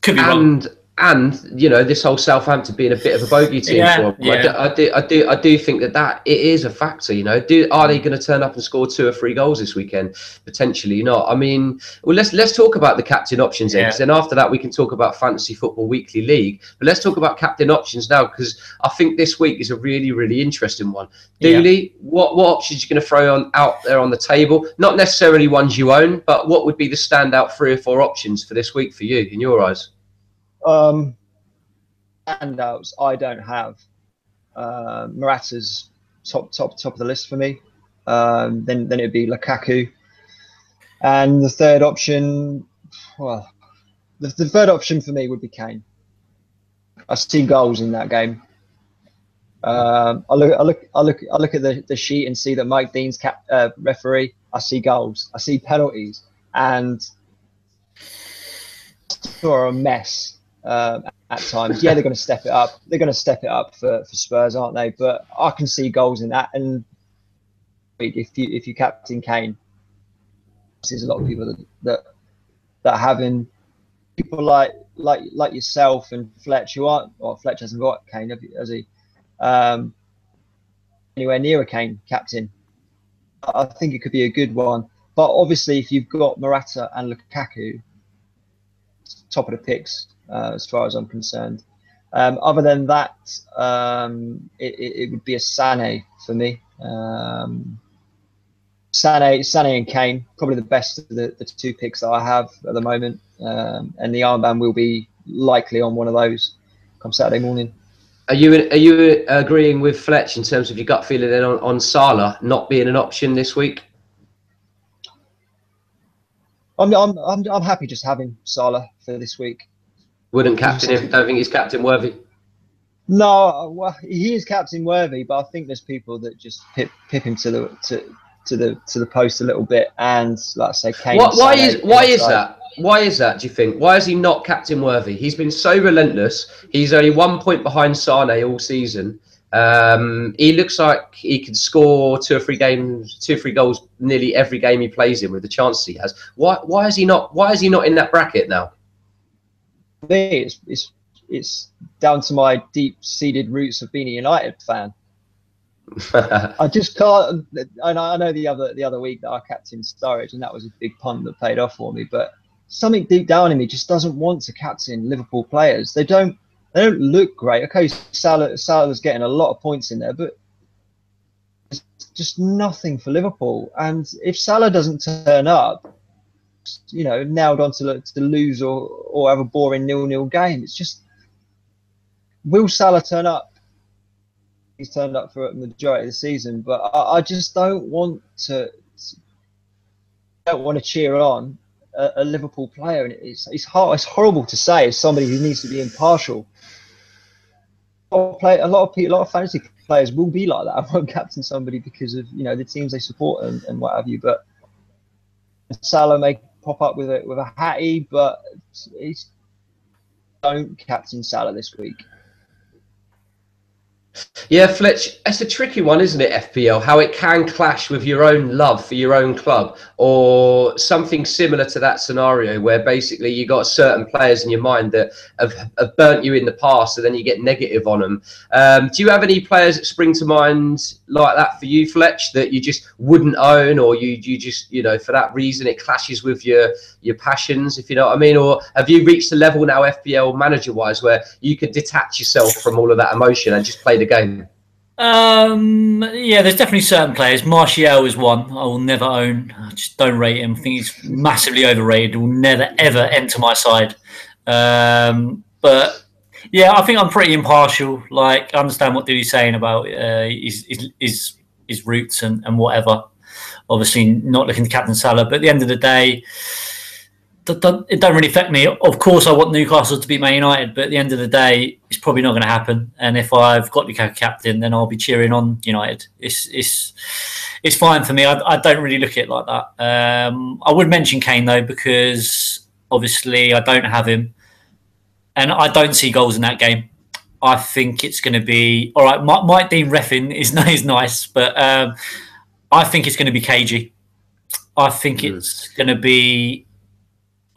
Could be wrong. And you know, this whole Southampton being a bit of a bogey team for them. I do think that it is a factor. You know, are they going to turn up and score 2 or 3 goals this weekend? Potentially not. I mean, well, let's talk about the captain options then, because then after that we can talk about Fantasy Football Weekly League. But let's talk about captain options now, because I think this week is a really, really interesting one. Dooley, what options are you going to throw out there on the table? Not necessarily ones you own, but what would be the standout 3 or 4 options for this week for you, in your eyes? Handouts I don't have. Morata's top of the list for me. Then it'd be Lukaku, and the third option, well, the third option for me would be Kane. I see goals in that game. I look at the sheet and see that Mike Dean's referee. I see goals. I see penalties, and are a mess. At times, they're going to step it up. They're going to step it up for Spurs, aren't they? But I can see goals in that. And if you captain Kane, there's a lot of people that having people like yourself and Fletch, who aren't. Well, Fletch hasn't got Kane, has he? Anywhere near a Kane captain, I think it could be a good one. But obviously, if you've got Morata and Lukaku, top of the picks. As far as I'm concerned, Other than that, it would be a Sané for me. Sané and Kane, probably the best of the two picks that I have at the moment. And the armband will be likely on one of those come Saturday morning. Are you agreeing with Fletch in terms of your gut feeling then on Salah not being an option this week? I'm happy just having Salah for this week. Wouldn't captain him? Don't think he's captain worthy? No, well, he is captain worthy, but I think there's people that just pip him to the post a little bit, and like I say, Kane. Why is that? Why is that? Do you think? Why is he not captain worthy? He's been so relentless. He's only 1 point behind Sané all season. He looks like he could score two or three goals nearly every game he plays in with the chances he has. Why is he not? Why is he not in that bracket now? For me, it's down to my deep-seated roots of being a United fan. I just can't. And I know the other week that I captained Sturridge, and that was a big punt that paid off for me. But something deep down in me just doesn't want to captain Liverpool players. They don't look great. Okay, Salah was getting a lot of points in there, but it's just nothing for Liverpool. And if Salah doesn't turn up, you know, nailed on to lose or have a boring 0-0 game, it's just, will Salah turn up? He's turned up for a majority of the season, but I just don't want to cheer on a Liverpool player, and it's horrible to say as somebody who needs to be impartial. A lot of fantasy players will be like that. I won't captain somebody because of, you know, the teams they support and what have you. But Salah may pop up with a hattie, but don't captain Salah this week. Yeah, Fletch, it's a tricky one, isn't it, FPL? How it can clash with your own love for your own club, or something similar to that scenario where basically you got certain players in your mind that have burnt you in the past, and then you get negative on them. Do you have any players that spring to mind like that for you, Fletch, that you just wouldn't own, or you just, you know, for that reason it clashes with your passions, if you know what I mean? Or have you reached a level now, FPL manager-wise, where you could detach yourself from all of that emotion and just play the game? Yeah, there's definitely certain players. Martial is one I will never own. I just don't rate him. I think he's massively overrated. Will never ever enter my side. But yeah, I think I'm pretty impartial. Like, I understand what Dewey's saying about his roots and whatever. Obviously, not looking to captain Salah, but at the end of the day, it don't really affect me. Of course, I want Newcastle to beat Man United, but at the end of the day, it's probably not going to happen. And if I've got Lukaku captain, then I'll be cheering on United. It's fine for me. I don't really look at it like that. I would mention Kane though, because obviously I don't have him, and I don't see goals in that game. I think it's going to be all right. Mike Dean reffing is nice, but I think it's going to be cagey. I think it's going to be.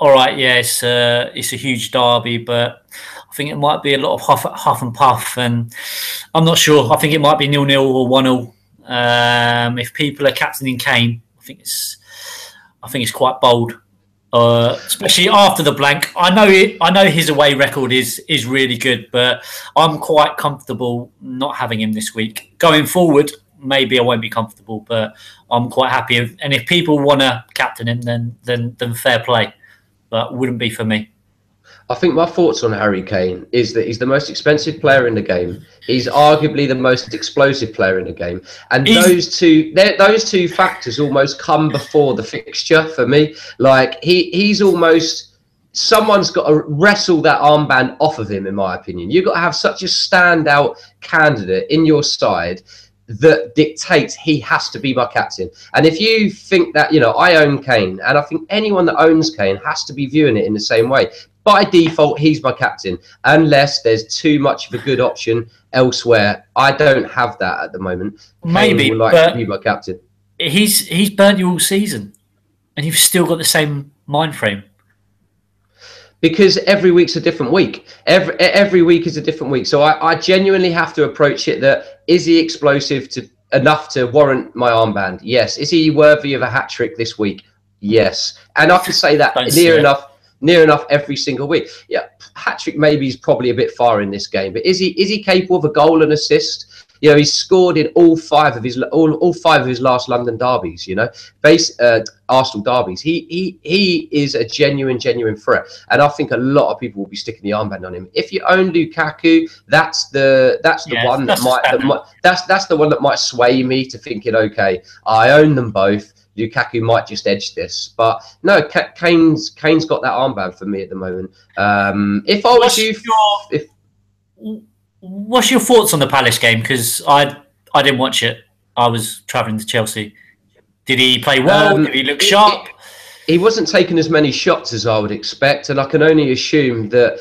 All right, yeah, it's a huge derby, but I think it might be a lot of huff and puff, and I'm not sure. I think it might be 0-0 or 1-0. If people are captaining Kane, I think it's quite bold, especially after the blank. I know his away record is really good, but I'm quite comfortable not having him this week. Going forward, maybe I won't be comfortable, but I'm quite happy. And if people want to captain him, then fair play. But wouldn't be for me. I think my thoughts on Harry Kane is that he's the most expensive player in the game. He's arguably the most explosive player in the game, and those two factors almost come before the fixture for me. Like he's almost, someone's got to wrestle that armband off of him. In my opinion, you've got to have such a standout candidate in your side that dictates he has to be my captain. And if you think that, you know, I own Kane, and I think anyone that owns Kane has to be viewing it in the same way. By default, he's my captain, unless there's too much of a good option elsewhere. I don't have that at the moment. Maybe, Kane would like to be my captain. He's burnt you all season, and you've still got the same mind frame. Because every week's a different week. Every week is a different week. So I genuinely have to approach it that, is he explosive enough to warrant my armband? Yes. Is he worthy of a hat-trick this week? Yes. And I can say that near enough. near enough every single week. Yeah, hat-trick maybe is probably a bit far in this game, but is he capable of a goal and assist? You know, he's scored in all five of his last London derbies. You know, Arsenal derbies. He is a genuine threat, and I think a lot of people will be sticking the armband on him. If you own Lukaku, that's the one that might sway me to thinking, okay, I own them both. Lukaku might just edge this, but no, Kane's got that armband for me at the moment. If I was what's your thoughts on the Palace game? Because I didn't watch it. I was travelling to Chelsea. Did he play well? Did he look sharp? He wasn't taking as many shots as I would expect, and I can only assume that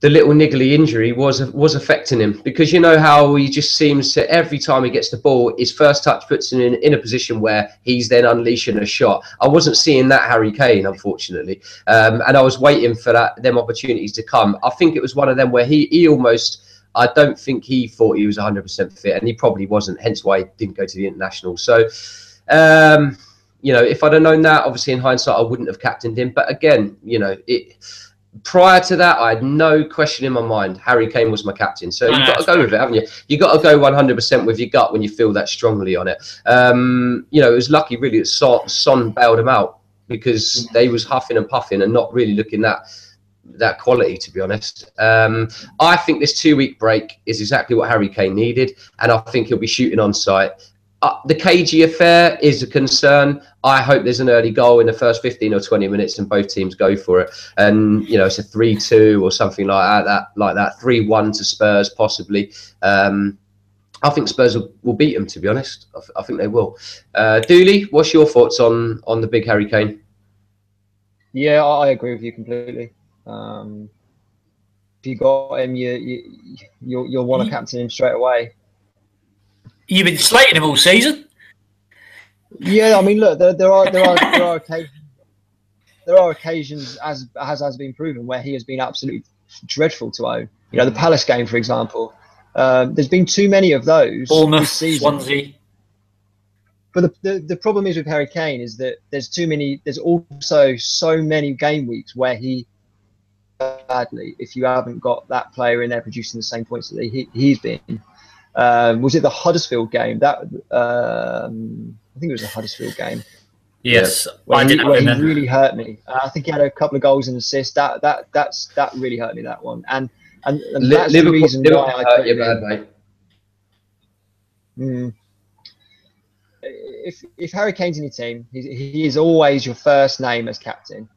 the little niggly injury was affecting him, because you know how he just seems to, every time he gets the ball, his first touch puts him in a position where he's then unleashing a shot. I wasn't seeing that Harry Kane, unfortunately, and I was waiting for them opportunities to come. I think it was one of them where he almost, I don't think he thought he was 100% fit, and he probably wasn't, hence why he didn't go to the international. So, you know, if I'd have known that, obviously in hindsight, I wouldn't have captained him. But again, you know, prior to that, I had no question in my mind. Harry Kane was my captain. So you've got to go with it, haven't you? You've got to go 100% with your gut when you feel that strongly on it. You know, it was lucky, really, that Son bailed him out, because they was huffing and puffing and not really looking that quality, to be honest. I think this 2-week break is exactly what Harry Kane needed, and I think he'll be shooting on sight. The KG affair is a concern. I hope there's an early goal in the first 15 or 20 minutes and both teams go for it. And, you know, it's a 3-2 or something like that, 3-1 to Spurs, possibly. I think Spurs will beat them, to be honest. I think they will. Dooley, what's your thoughts on the big Harry Kane? Yeah, I agree with you completely. If you got him, you'll want to captain him straight away. You've been slating him all season. Yeah, I mean, look, there are occasions, as has been proven, where he has been absolutely dreadful to own. You know, the Palace game, for example. There's been too many of those Bournemouth, this season. Swansea. But the problem is with Harry Kane is that there's too many. There's also so many game weeks where he badly, if you haven't got that player in there producing the same points that he's been. Was it the Huddersfield game? That I think it was the Huddersfield game. Yes, where he really hurt me. I think he had a couple of goals and assists. That really hurt me, that one. And that's the reason why I hurt you bad, mate. If Harry Kane's in your team, he is always your first name as captain.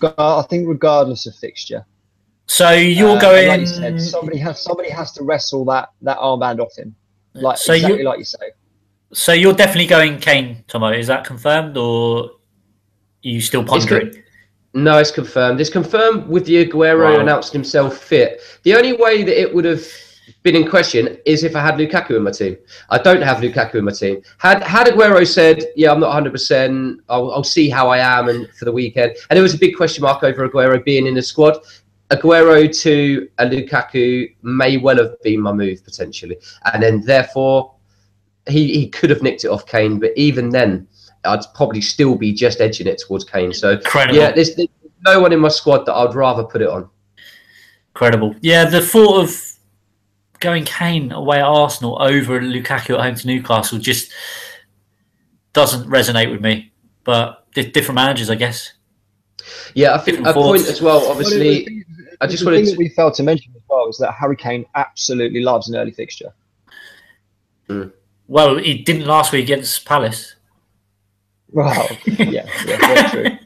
I think regardless of fixture. So you're going. Like you said, somebody has to wrestle that armband off him. Like so exactly like you say. So you're definitely going Kane, Tomo. Is that confirmed, or are you still pondering? No, it's confirmed. It's confirmed with the Aguero announcing himself fit. The only way that it would have been in question is if I had Lukaku in my team. I don't have Lukaku in my team. Had Aguero said, yeah, I'm not 100%, I'll see how I am and for the weekend. And there was a big question mark over Aguero being in the squad. Aguero to a Lukaku may well have been my move, potentially. And then, therefore, he could have nicked it off Kane. But even then, I'd probably still be just edging it towards Kane. So, incredible. Yeah, there's no one in my squad that I'd rather put it on. Incredible. Yeah, the thought of going Kane away at Arsenal over Lukaku at home to Newcastle just doesn't resonate with me. But different managers, I guess. Yeah, I think a point as well, obviously. I just wanted that we failed to mention as well is that Harry Kane absolutely loves an early fixture. Well, he didn't last week against Palace. Well, yeah,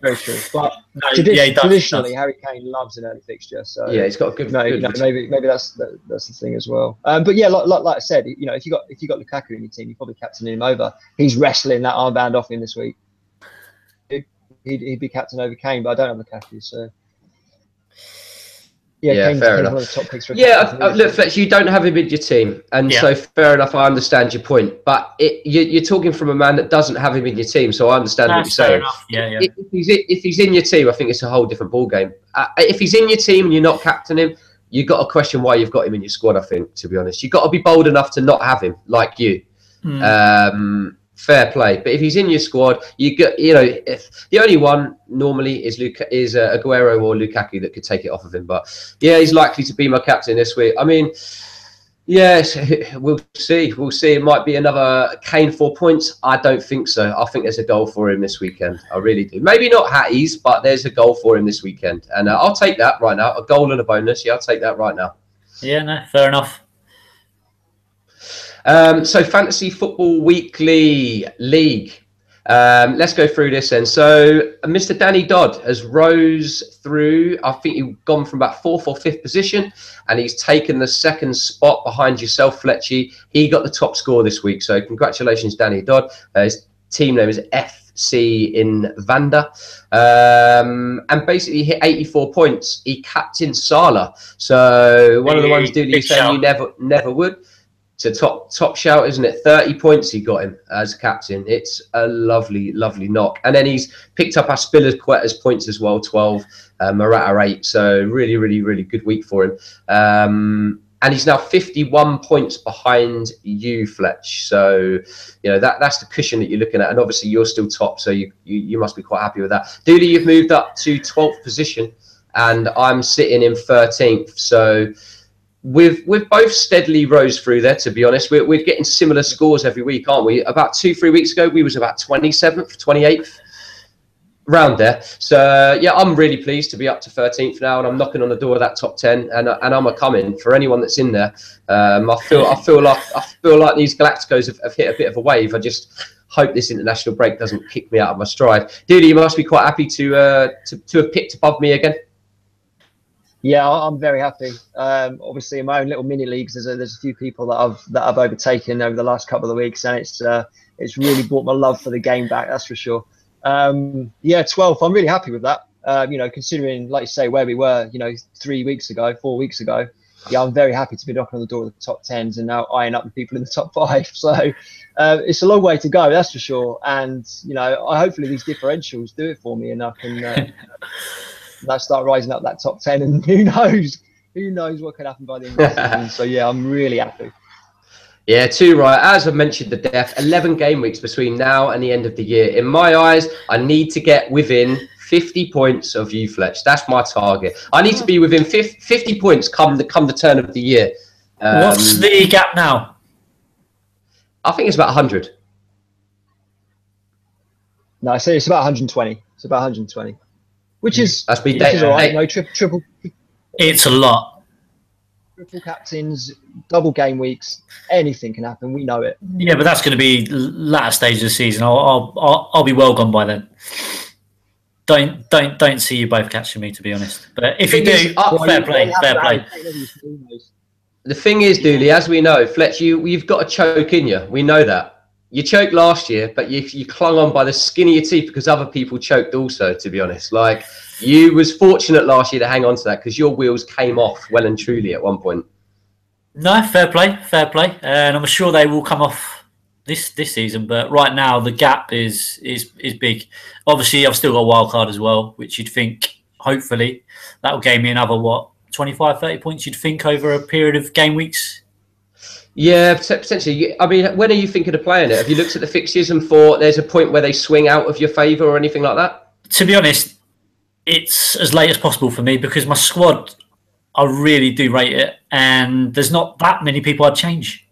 very true. But traditionally, Harry Kane loves an early fixture. So yeah, he's got a good. Maybe that's the thing as well. But yeah, like I said, you know, if you got Lukaku in your team, you probably captain him over. He's wrestling that armband off him this week. He'd be captain over Kane, but I don't have Lukaku, so. Yeah, fair enough. Look, Fletch, you don't have him in your team, and so fair enough. I understand your point, but you're talking from a man that doesn't have him in your team, so I understand what you're saying. Yeah. If he's in your team, I think it's a whole different ball game. If he's in your team and you're not captaining him, you've got to question why you've got him in your squad. I think, to be honest, you've got to be bold enough to not have him, like you. fair play. But if he's in your squad, you get, if the only one normally is Aguero or Lukaku that could take it off of him. But yeah, he's likely to be my captain this week. I mean, yes, we'll see. We'll see. It might be another Kane 4 points. I don't think so. I think there's a goal for him this weekend. I really do. Maybe not Hattie's, but there's a goal for him this weekend. And I'll take that right now. A goal and a bonus. Yeah, I'll take that right now. Yeah, no, fair enough. So Fantasy Football Weekly League. Let's go through this then. So Mr. Danny Dodd has rose through, I think you've gone from about 4th or 5th position, and he's taken the 2nd spot behind yourself, Fletchy. He got the top score this week. So congratulations, Danny Dodd. His team name is FC in Vanda. And basically hit 84 points. He captained Salah. So one of the ones, Dooley, you saying you never would. It's a top shout, isn't it? 30 points he got him as captain. It's a lovely knock. And then he's picked up Aspilicueta's points as well, 12, Morata 8. So really good week for him. And he's now 51 points behind you, Fletch. So, that's the cushion that you're looking at. And obviously you're still top, so you must be quite happy with that. Dooley, you've moved up to 12th position, and I'm sitting in 13th. So we've both steadily rose through there, to be honest. We're getting similar scores every week, aren't we? About 2-3 weeks ago, we was about 27th, 28th, round there. So yeah, I'm really pleased to be up to 13th now, and I'm knocking on the door of that top 10, and I'm a coming for anyone that's in there. I feel like these Galacticos have hit a bit of a wave. I just hope this international break doesn't kick me out of my stride. Dooley, you must be quite happy to have picked above me again. Yeah, I'm very happy. Obviously, in my own little mini leagues, there's a few people that I've overtaken over the last couple of weeks, and it's really brought my love for the game back. That's for sure. 12th. I'm really happy with that. Considering, like you say, where we were, 4 weeks ago. Yeah, I'm very happy to be knocking on the door of the top 10s and now eyeing up the people in the top 5. So it's a long way to go, that's for sure. And hopefully these differentials do it for me, and I can. I start rising up that top 10, and who knows what could happen by the end of the season. So yeah, I'm really happy. Yeah, too right. As I mentioned, the death, 11 game weeks between now and the end of the year. In my eyes, I need to get within 50 points of you, Fletch. That's my target. I need to be within 50 points come the turn of the year. What's the gap now? I think it's about 100. No, I say it's about 120. It's about 120. Which is all right. No, triple. It's a lot. Triple captains, double game weeks, anything can happen. We know it. Yeah, but that's going to be latter stage of the season. I'll be well gone by then. Don't see you both catching me, to be honest. But if you do, fair play. The thing is, Dooley, as we know, Fletch, you've got a choke in you. We know that. You choked last year, but you clung on by the skin of your teeth because other people choked also, to be honest. Like, you was fortunate last year to hang on to that because your wheels came off well and truly at one point. No, fair play. And I'm sure they will come off this season. But right now, the gap is big. Obviously, I've still got a wild card as well, which you'd think, hopefully, that will gain me another, 25, 30 points, you'd think, over a period of game weeks. Yeah, potentially. I mean, when are you thinking of playing it? Have you looked at the fixtures and thought there's a point where they swing out of your favour or anything like that? To be honest, it's as late as possible for me because my squad, I really do rate it, and there's not that many people I'd change.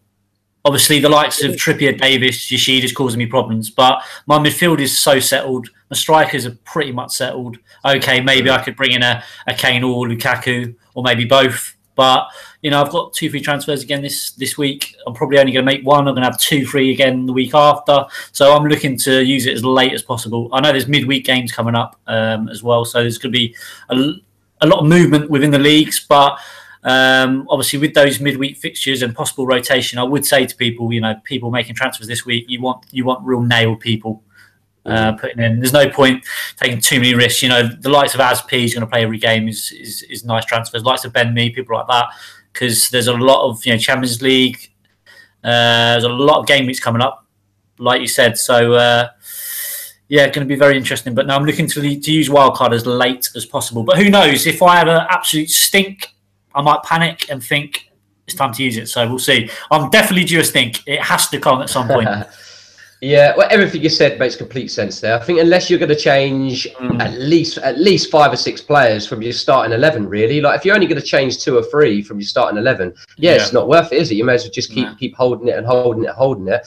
Obviously, the likes of Trippier, Davis, Yoshida is causing me problems, but my midfield is so settled. My strikers are pretty much settled. Okay, maybe I could bring in a Kane or Lukaku, or maybe both. But, I've got 2 free transfers again this week. I'm probably only going to make one. I'm going to have 2 free again the week after. So I'm looking to use it as late as possible. I know there's midweek games coming up as well. So there's going to be a lot of movement within the leagues. But obviously with those midweek fixtures and possible rotation, I would say to people, people making transfers this week, you want real nailed people. Putting in. There's no point taking too many risks. The likes of Asp is going to play every game is nice transfers. Likes of Ben Mee, people like that, because there's a lot of Champions League. There's a lot of game weeks coming up, like you said. So going to be very interesting. But now I'm looking to use wildcard as late as possible. But who knows? If I have an absolute stink, I might panic and think it's time to use it. So we'll see. I'm definitely due a stink. It has to come at some point. Yeah, well, everything you said makes complete sense there. I think unless you're going to change at least 5 or 6 players from your starting 11, really. Like if you're only going to change 2 or 3 from your starting 11, it's not worth it, is it? You may as well just keep holding it and holding it.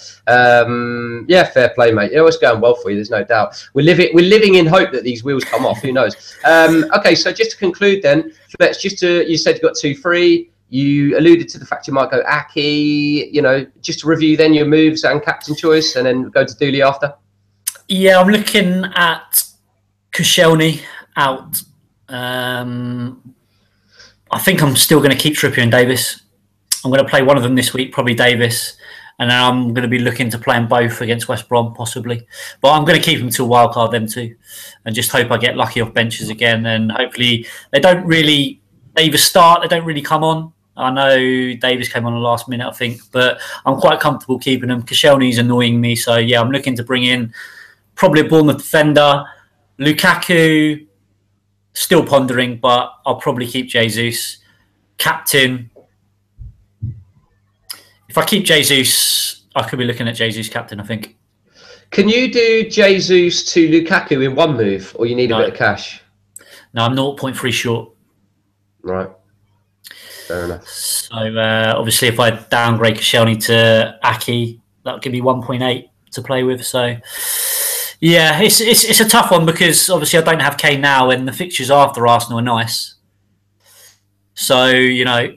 Yeah, fair play, mate. You know, it's going well for you. There's no doubt. We're living in hope that these wheels come off. Who knows? Okay, so just to conclude, then, let's you said you got 2 free. You alluded to the fact you might go Aki, you know, just to review then your moves and captain choice and then go to Dooley after. Yeah, I'm looking at Koscielny out. I think I'm still going to keep Trippier and Davis. I'm going to play one of them this week, probably Davis. And then I'm going to be looking to play them both against West Brom, possibly. But I'm going to keep them till wildcard, them two. And just hope I get lucky off benches again. And hopefully they either start, they don't really come on. I know Davis came on the last minute, I think, but I'm quite comfortable keeping him. Koscielny's annoying me, so yeah, I'm looking to bring in probably a Bournemouth defender. Lukaku, still pondering, but I'll probably keep Jesus. Captain, if I keep Jesus, I could be looking at Jesus captain, I think. Can you do Jesus to Lukaku in one move, or you need a bit of cash? No, I'm 0.3 short. Right. Fair enough. So obviously, if I downgrade Koscielny to Aki, that'll give me 1.8 to play with. So yeah, it's a tough one because obviously I don't have Kane now, and the fixtures after Arsenal are nice. So you know,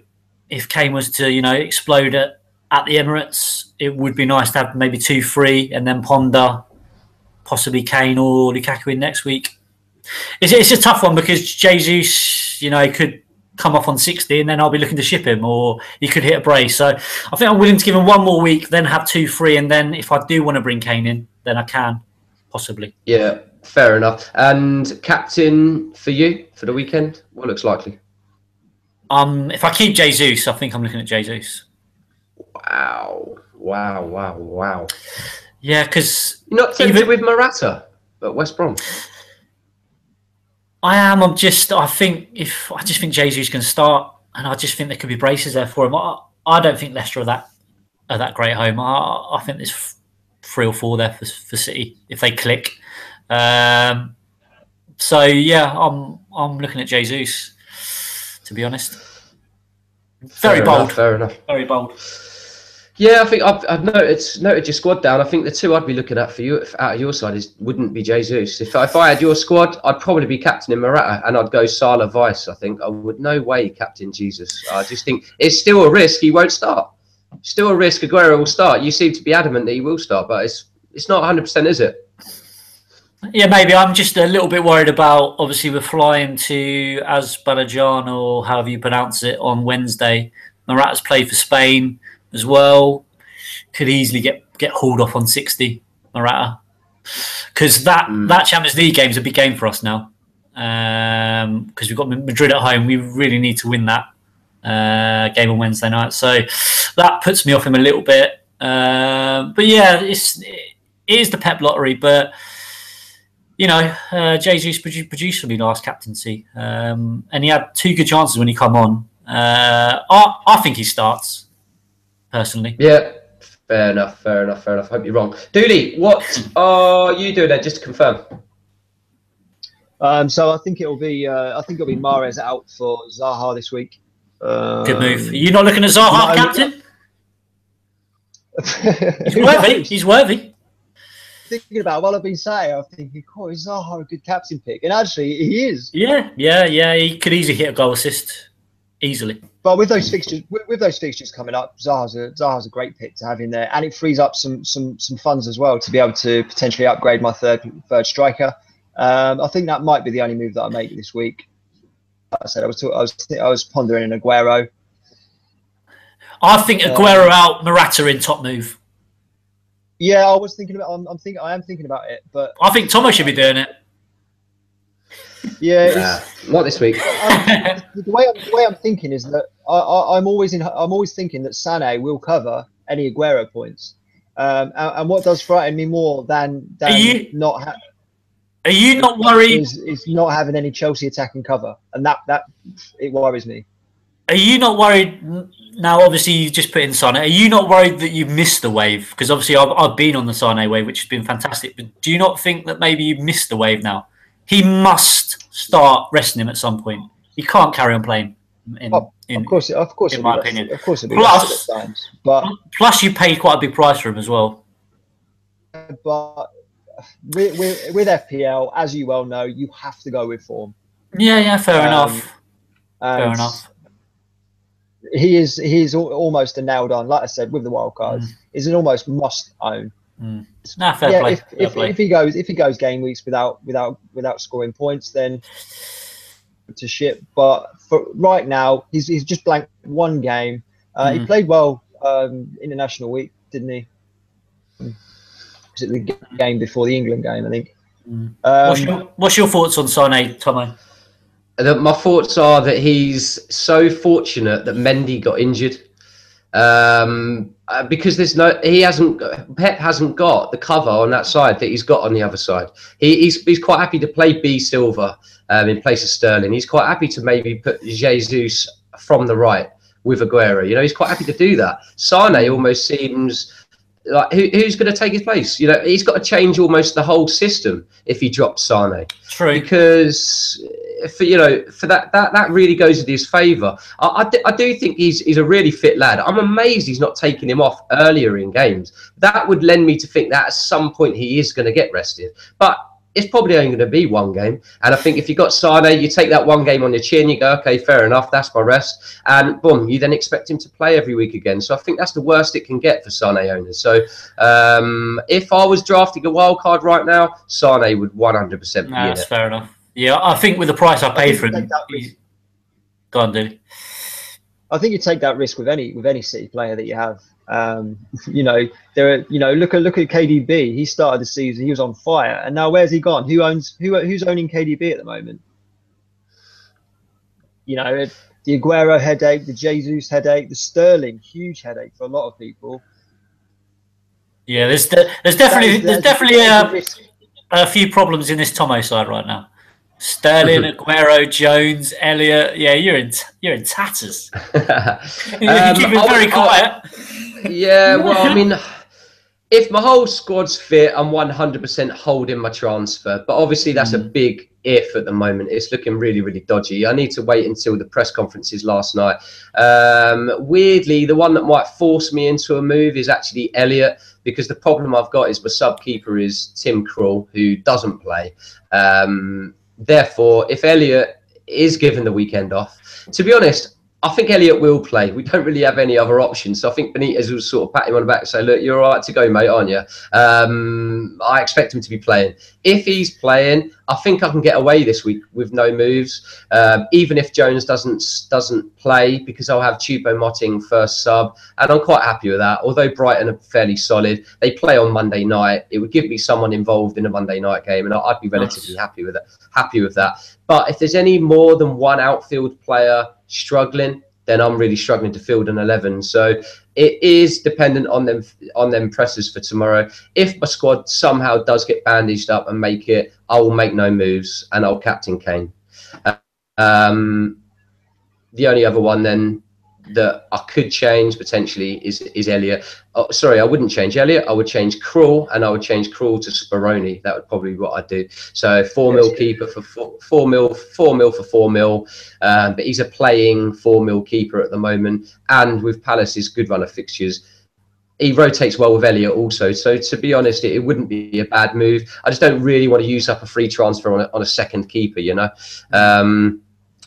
if Kane was to explode at the Emirates, it would be nice to have maybe 2 free and then ponder possibly Kane or Lukaku in next week. It's a tough one because Jesus, could come off on 60 and then I'll be looking to ship him, or he could hit a brace. So I think I'm willing to give him one more week, then have 2 free, and then if I do want to bring Kane in, then I can, possibly. Yeah, fair enough. And captain for you for the weekend, what looks likely? If I keep Jesus, I think I'm looking at Jesus. Wow. Yeah, because you're not tempted with Morata at West Brom. I am. I just think Jesus can start, and I just think there could be braces there for him. I don't think Leicester are that great at home. I think there's 3 or 4 there for City if they click. So yeah, I'm looking at Jesus, to be honest. Very bold. Fair enough. Very bold. Yeah, I think I've noted your squad down. I think the 2 I'd be looking at for you out of your side wouldn't be Jesus. If I had your squad, I'd probably be captaining Morata and I'd go Salah Vice. I think I would no way captain Jesus. I just think it's still a risk he won't start. Still a risk Aguero will start. You seem to be adamant that he will start, but it's not 100%, is it? Yeah, maybe. I'm just a little bit worried about. Obviously, we're flying to Azerbaijan, or however you pronounce it, on Wednesday. Morata's played for Spain as well. Could easily get hauled off on 60, Morata, because that Champions League game's a big game for us now. Because we've got Madrid at home, we really need to win that game on Wednesday night. So that puts me off him a little bit. But yeah, it is the Pep lottery. But Jesus produced for me last captaincy, and he had 2 good chances when he come on. I think he starts. Personally. Yeah, fair enough. Hope you're wrong. Dooley, what are you doing there, just to confirm? So I think it'll be Mahrez out for Zaha this week. Good move. Are you not looking at Zaha, captain? He's worthy. Thinking about while I've been saying, I'm thinking, is Zaha a good captain pick? And actually, he is. Yeah. He could easily hit a goal assist. Easily. But with those fixtures coming up, Zaha's a great pick to have in there, and it frees up some funds as well to be able to potentially upgrade my third striker. I think that might be the only move that I make this week. Like I said, I was pondering an Aguero. I think Aguero out, Morata in, top move. Yeah, I was thinking about. I am thinking about it, but I think Tomo should be doing it. Yeah, not this week. The way I'm thinking is that I'm always thinking that Sané will cover any Aguero points, and what does frighten me more than Are you not worried? Is not having any Chelsea attacking cover, and that it worries me. Are you not worried now? Obviously, you just put in Sane. Are you not worried that you missed the wave? Because obviously, I've been on the Sane wave, which has been fantastic. But do you not think that maybe you missed the wave now? He must start resting him at some point. He can't carry on playing. Of course, in my opinion. Of course, it'll be rested at times. But plus, you paid quite a big price for him as well. But with FPL, as you well know, you have to go with form. Yeah, fair enough. Fair enough. He's almost a nailed on. Like I said, with the wild card, is an almost must own. Nah, fair play. If he goes game weeks without scoring points, then to shit. But for right now, he's just blanked one game. He played well international week, didn't he? Was it the game before the England game? I think. What's your thoughts on Sane, Tomo? My thoughts are that he's so fortunate that Mendy got injured, because Pep hasn't got the cover on that side that he's got on the other side. He's quite happy to play B Silva in place of Sterling. He's quite happy to maybe put Jesus from the right with Aguero. You know, he's quite happy to do that. Sane almost seems like who's going to take his place? You know, he's got to change almost the whole system if he drops Sane. True, because for that really goes in his favour. I do think he's a really fit lad. I'm amazed he's not taking him off earlier in games. That would lend me to think that at some point he is going to get rested. But it's probably only going to be one game. And I think if you got Sane, you take that one game on your chin, you go, okay, fair enough, that's my rest. And boom, you then expect him to play every week again. So I think that's the worst it can get for Sane owners. So if I was drafting a wild card right now, Sane would 100% be in it. That's fair enough. Yeah, I think with the price I paid for him, go on, dude. I think you take that risk with any City player that you have. You know, look at KDB. He started the season, he was on fire, and now where's he gone? Who's owning KDB at the moment? You know, the Aguero headache, the Jesus headache, the Sterling huge headache for a lot of people. Yeah, there's definitely a few problems in this Tomo side right now. Sterling, Aguero, Jones, Elliott. Yeah, you're in tatters. You keep it very quiet. Yeah, well, I mean, if my whole squad's fit, I'm 100% holding my transfer. But obviously, that's a big if at the moment. It's looking really, really dodgy. I need to wait until the press conferences last night. Weirdly, the one that might force me into a move is actually Elliott, because the problem I've got is my sub keeper is Tim Krul, who doesn't play. Therefore, if Elliott is given the weekend off, to be honest, I think Elliott will play. We don't really have any other options. So I think Benitez will sort of pat him on the back and say, look, you're all right to go, mate, aren't you? I expect him to be playing. If he's playing, I think I can get away this week with no moves. Even if Jones doesn't play, because I'll have Choupo-Moting first sub. And I'm quite happy with that. Although Brighton are fairly solid, they play on Monday night. It would give me someone involved in a Monday night game, and I'd be relatively happy with that. But if there's any more than one outfield player struggling, then I'm really struggling to field an 11. So it is dependent on them pressers for tomorrow. If my squad somehow does get bandaged up and make it, I will make no moves and I'll captain Kane. The only other one then that I could change potentially is Elliott. Oh, sorry, I wouldn't change Elliott. I would change Krul, and I would change Krul to Speroni. That would probably be what I'd do. So 4 mil keeper for 4 mil for 4 mil. But he's a playing 4 mil keeper at the moment, and with Palace's good run of fixtures, he rotates well with Elliott also. So to be honest, it wouldn't be a bad move. I just don't really want to use up a free transfer on a second keeper, you know.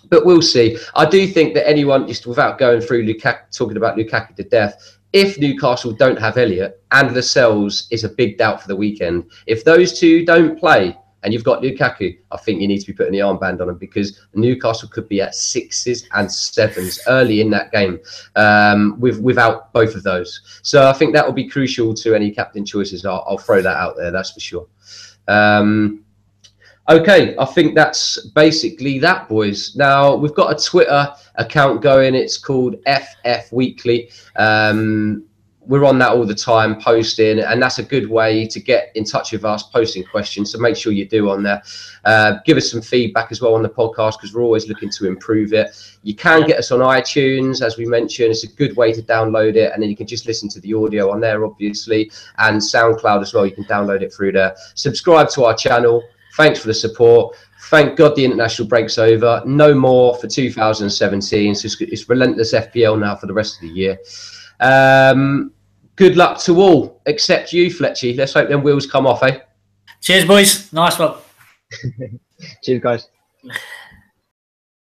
But we'll see. I do think that anyone, just without going through talking about Lukaku to death, if Newcastle don't have Elliott and Lascelles is a big doubt for the weekend, if those two don't play and you've got Lukaku, I think you need to be putting the armband on him, because Newcastle could be at 6s and 7s early in that game without both of those. So I think that will be crucial to any captain choices. I'll throw that out there, that's for sure. Okay, I think that's basically that, boys. Now, we've got a Twitter account going. It's called FF Weekly. we're on that all the time, posting, and that's a good way to get in touch with us, posting questions. So make sure you do on there. Give us some feedback as well on the podcast, because we're always looking to improve it. You can get us on iTunes, as we mentioned. It's a good way to download it, and then you can just listen to the audio on there, obviously, and SoundCloud as well. You can download it through there. Subscribe to our channel. Thanks for the support. Thank God the international break's over. No more for 2017. So it's relentless FPL now for the rest of the year. Good luck to all, except you, Fletchy. Let's hope them wheels come off, eh? Cheers, boys. Nice one. Cheers, guys.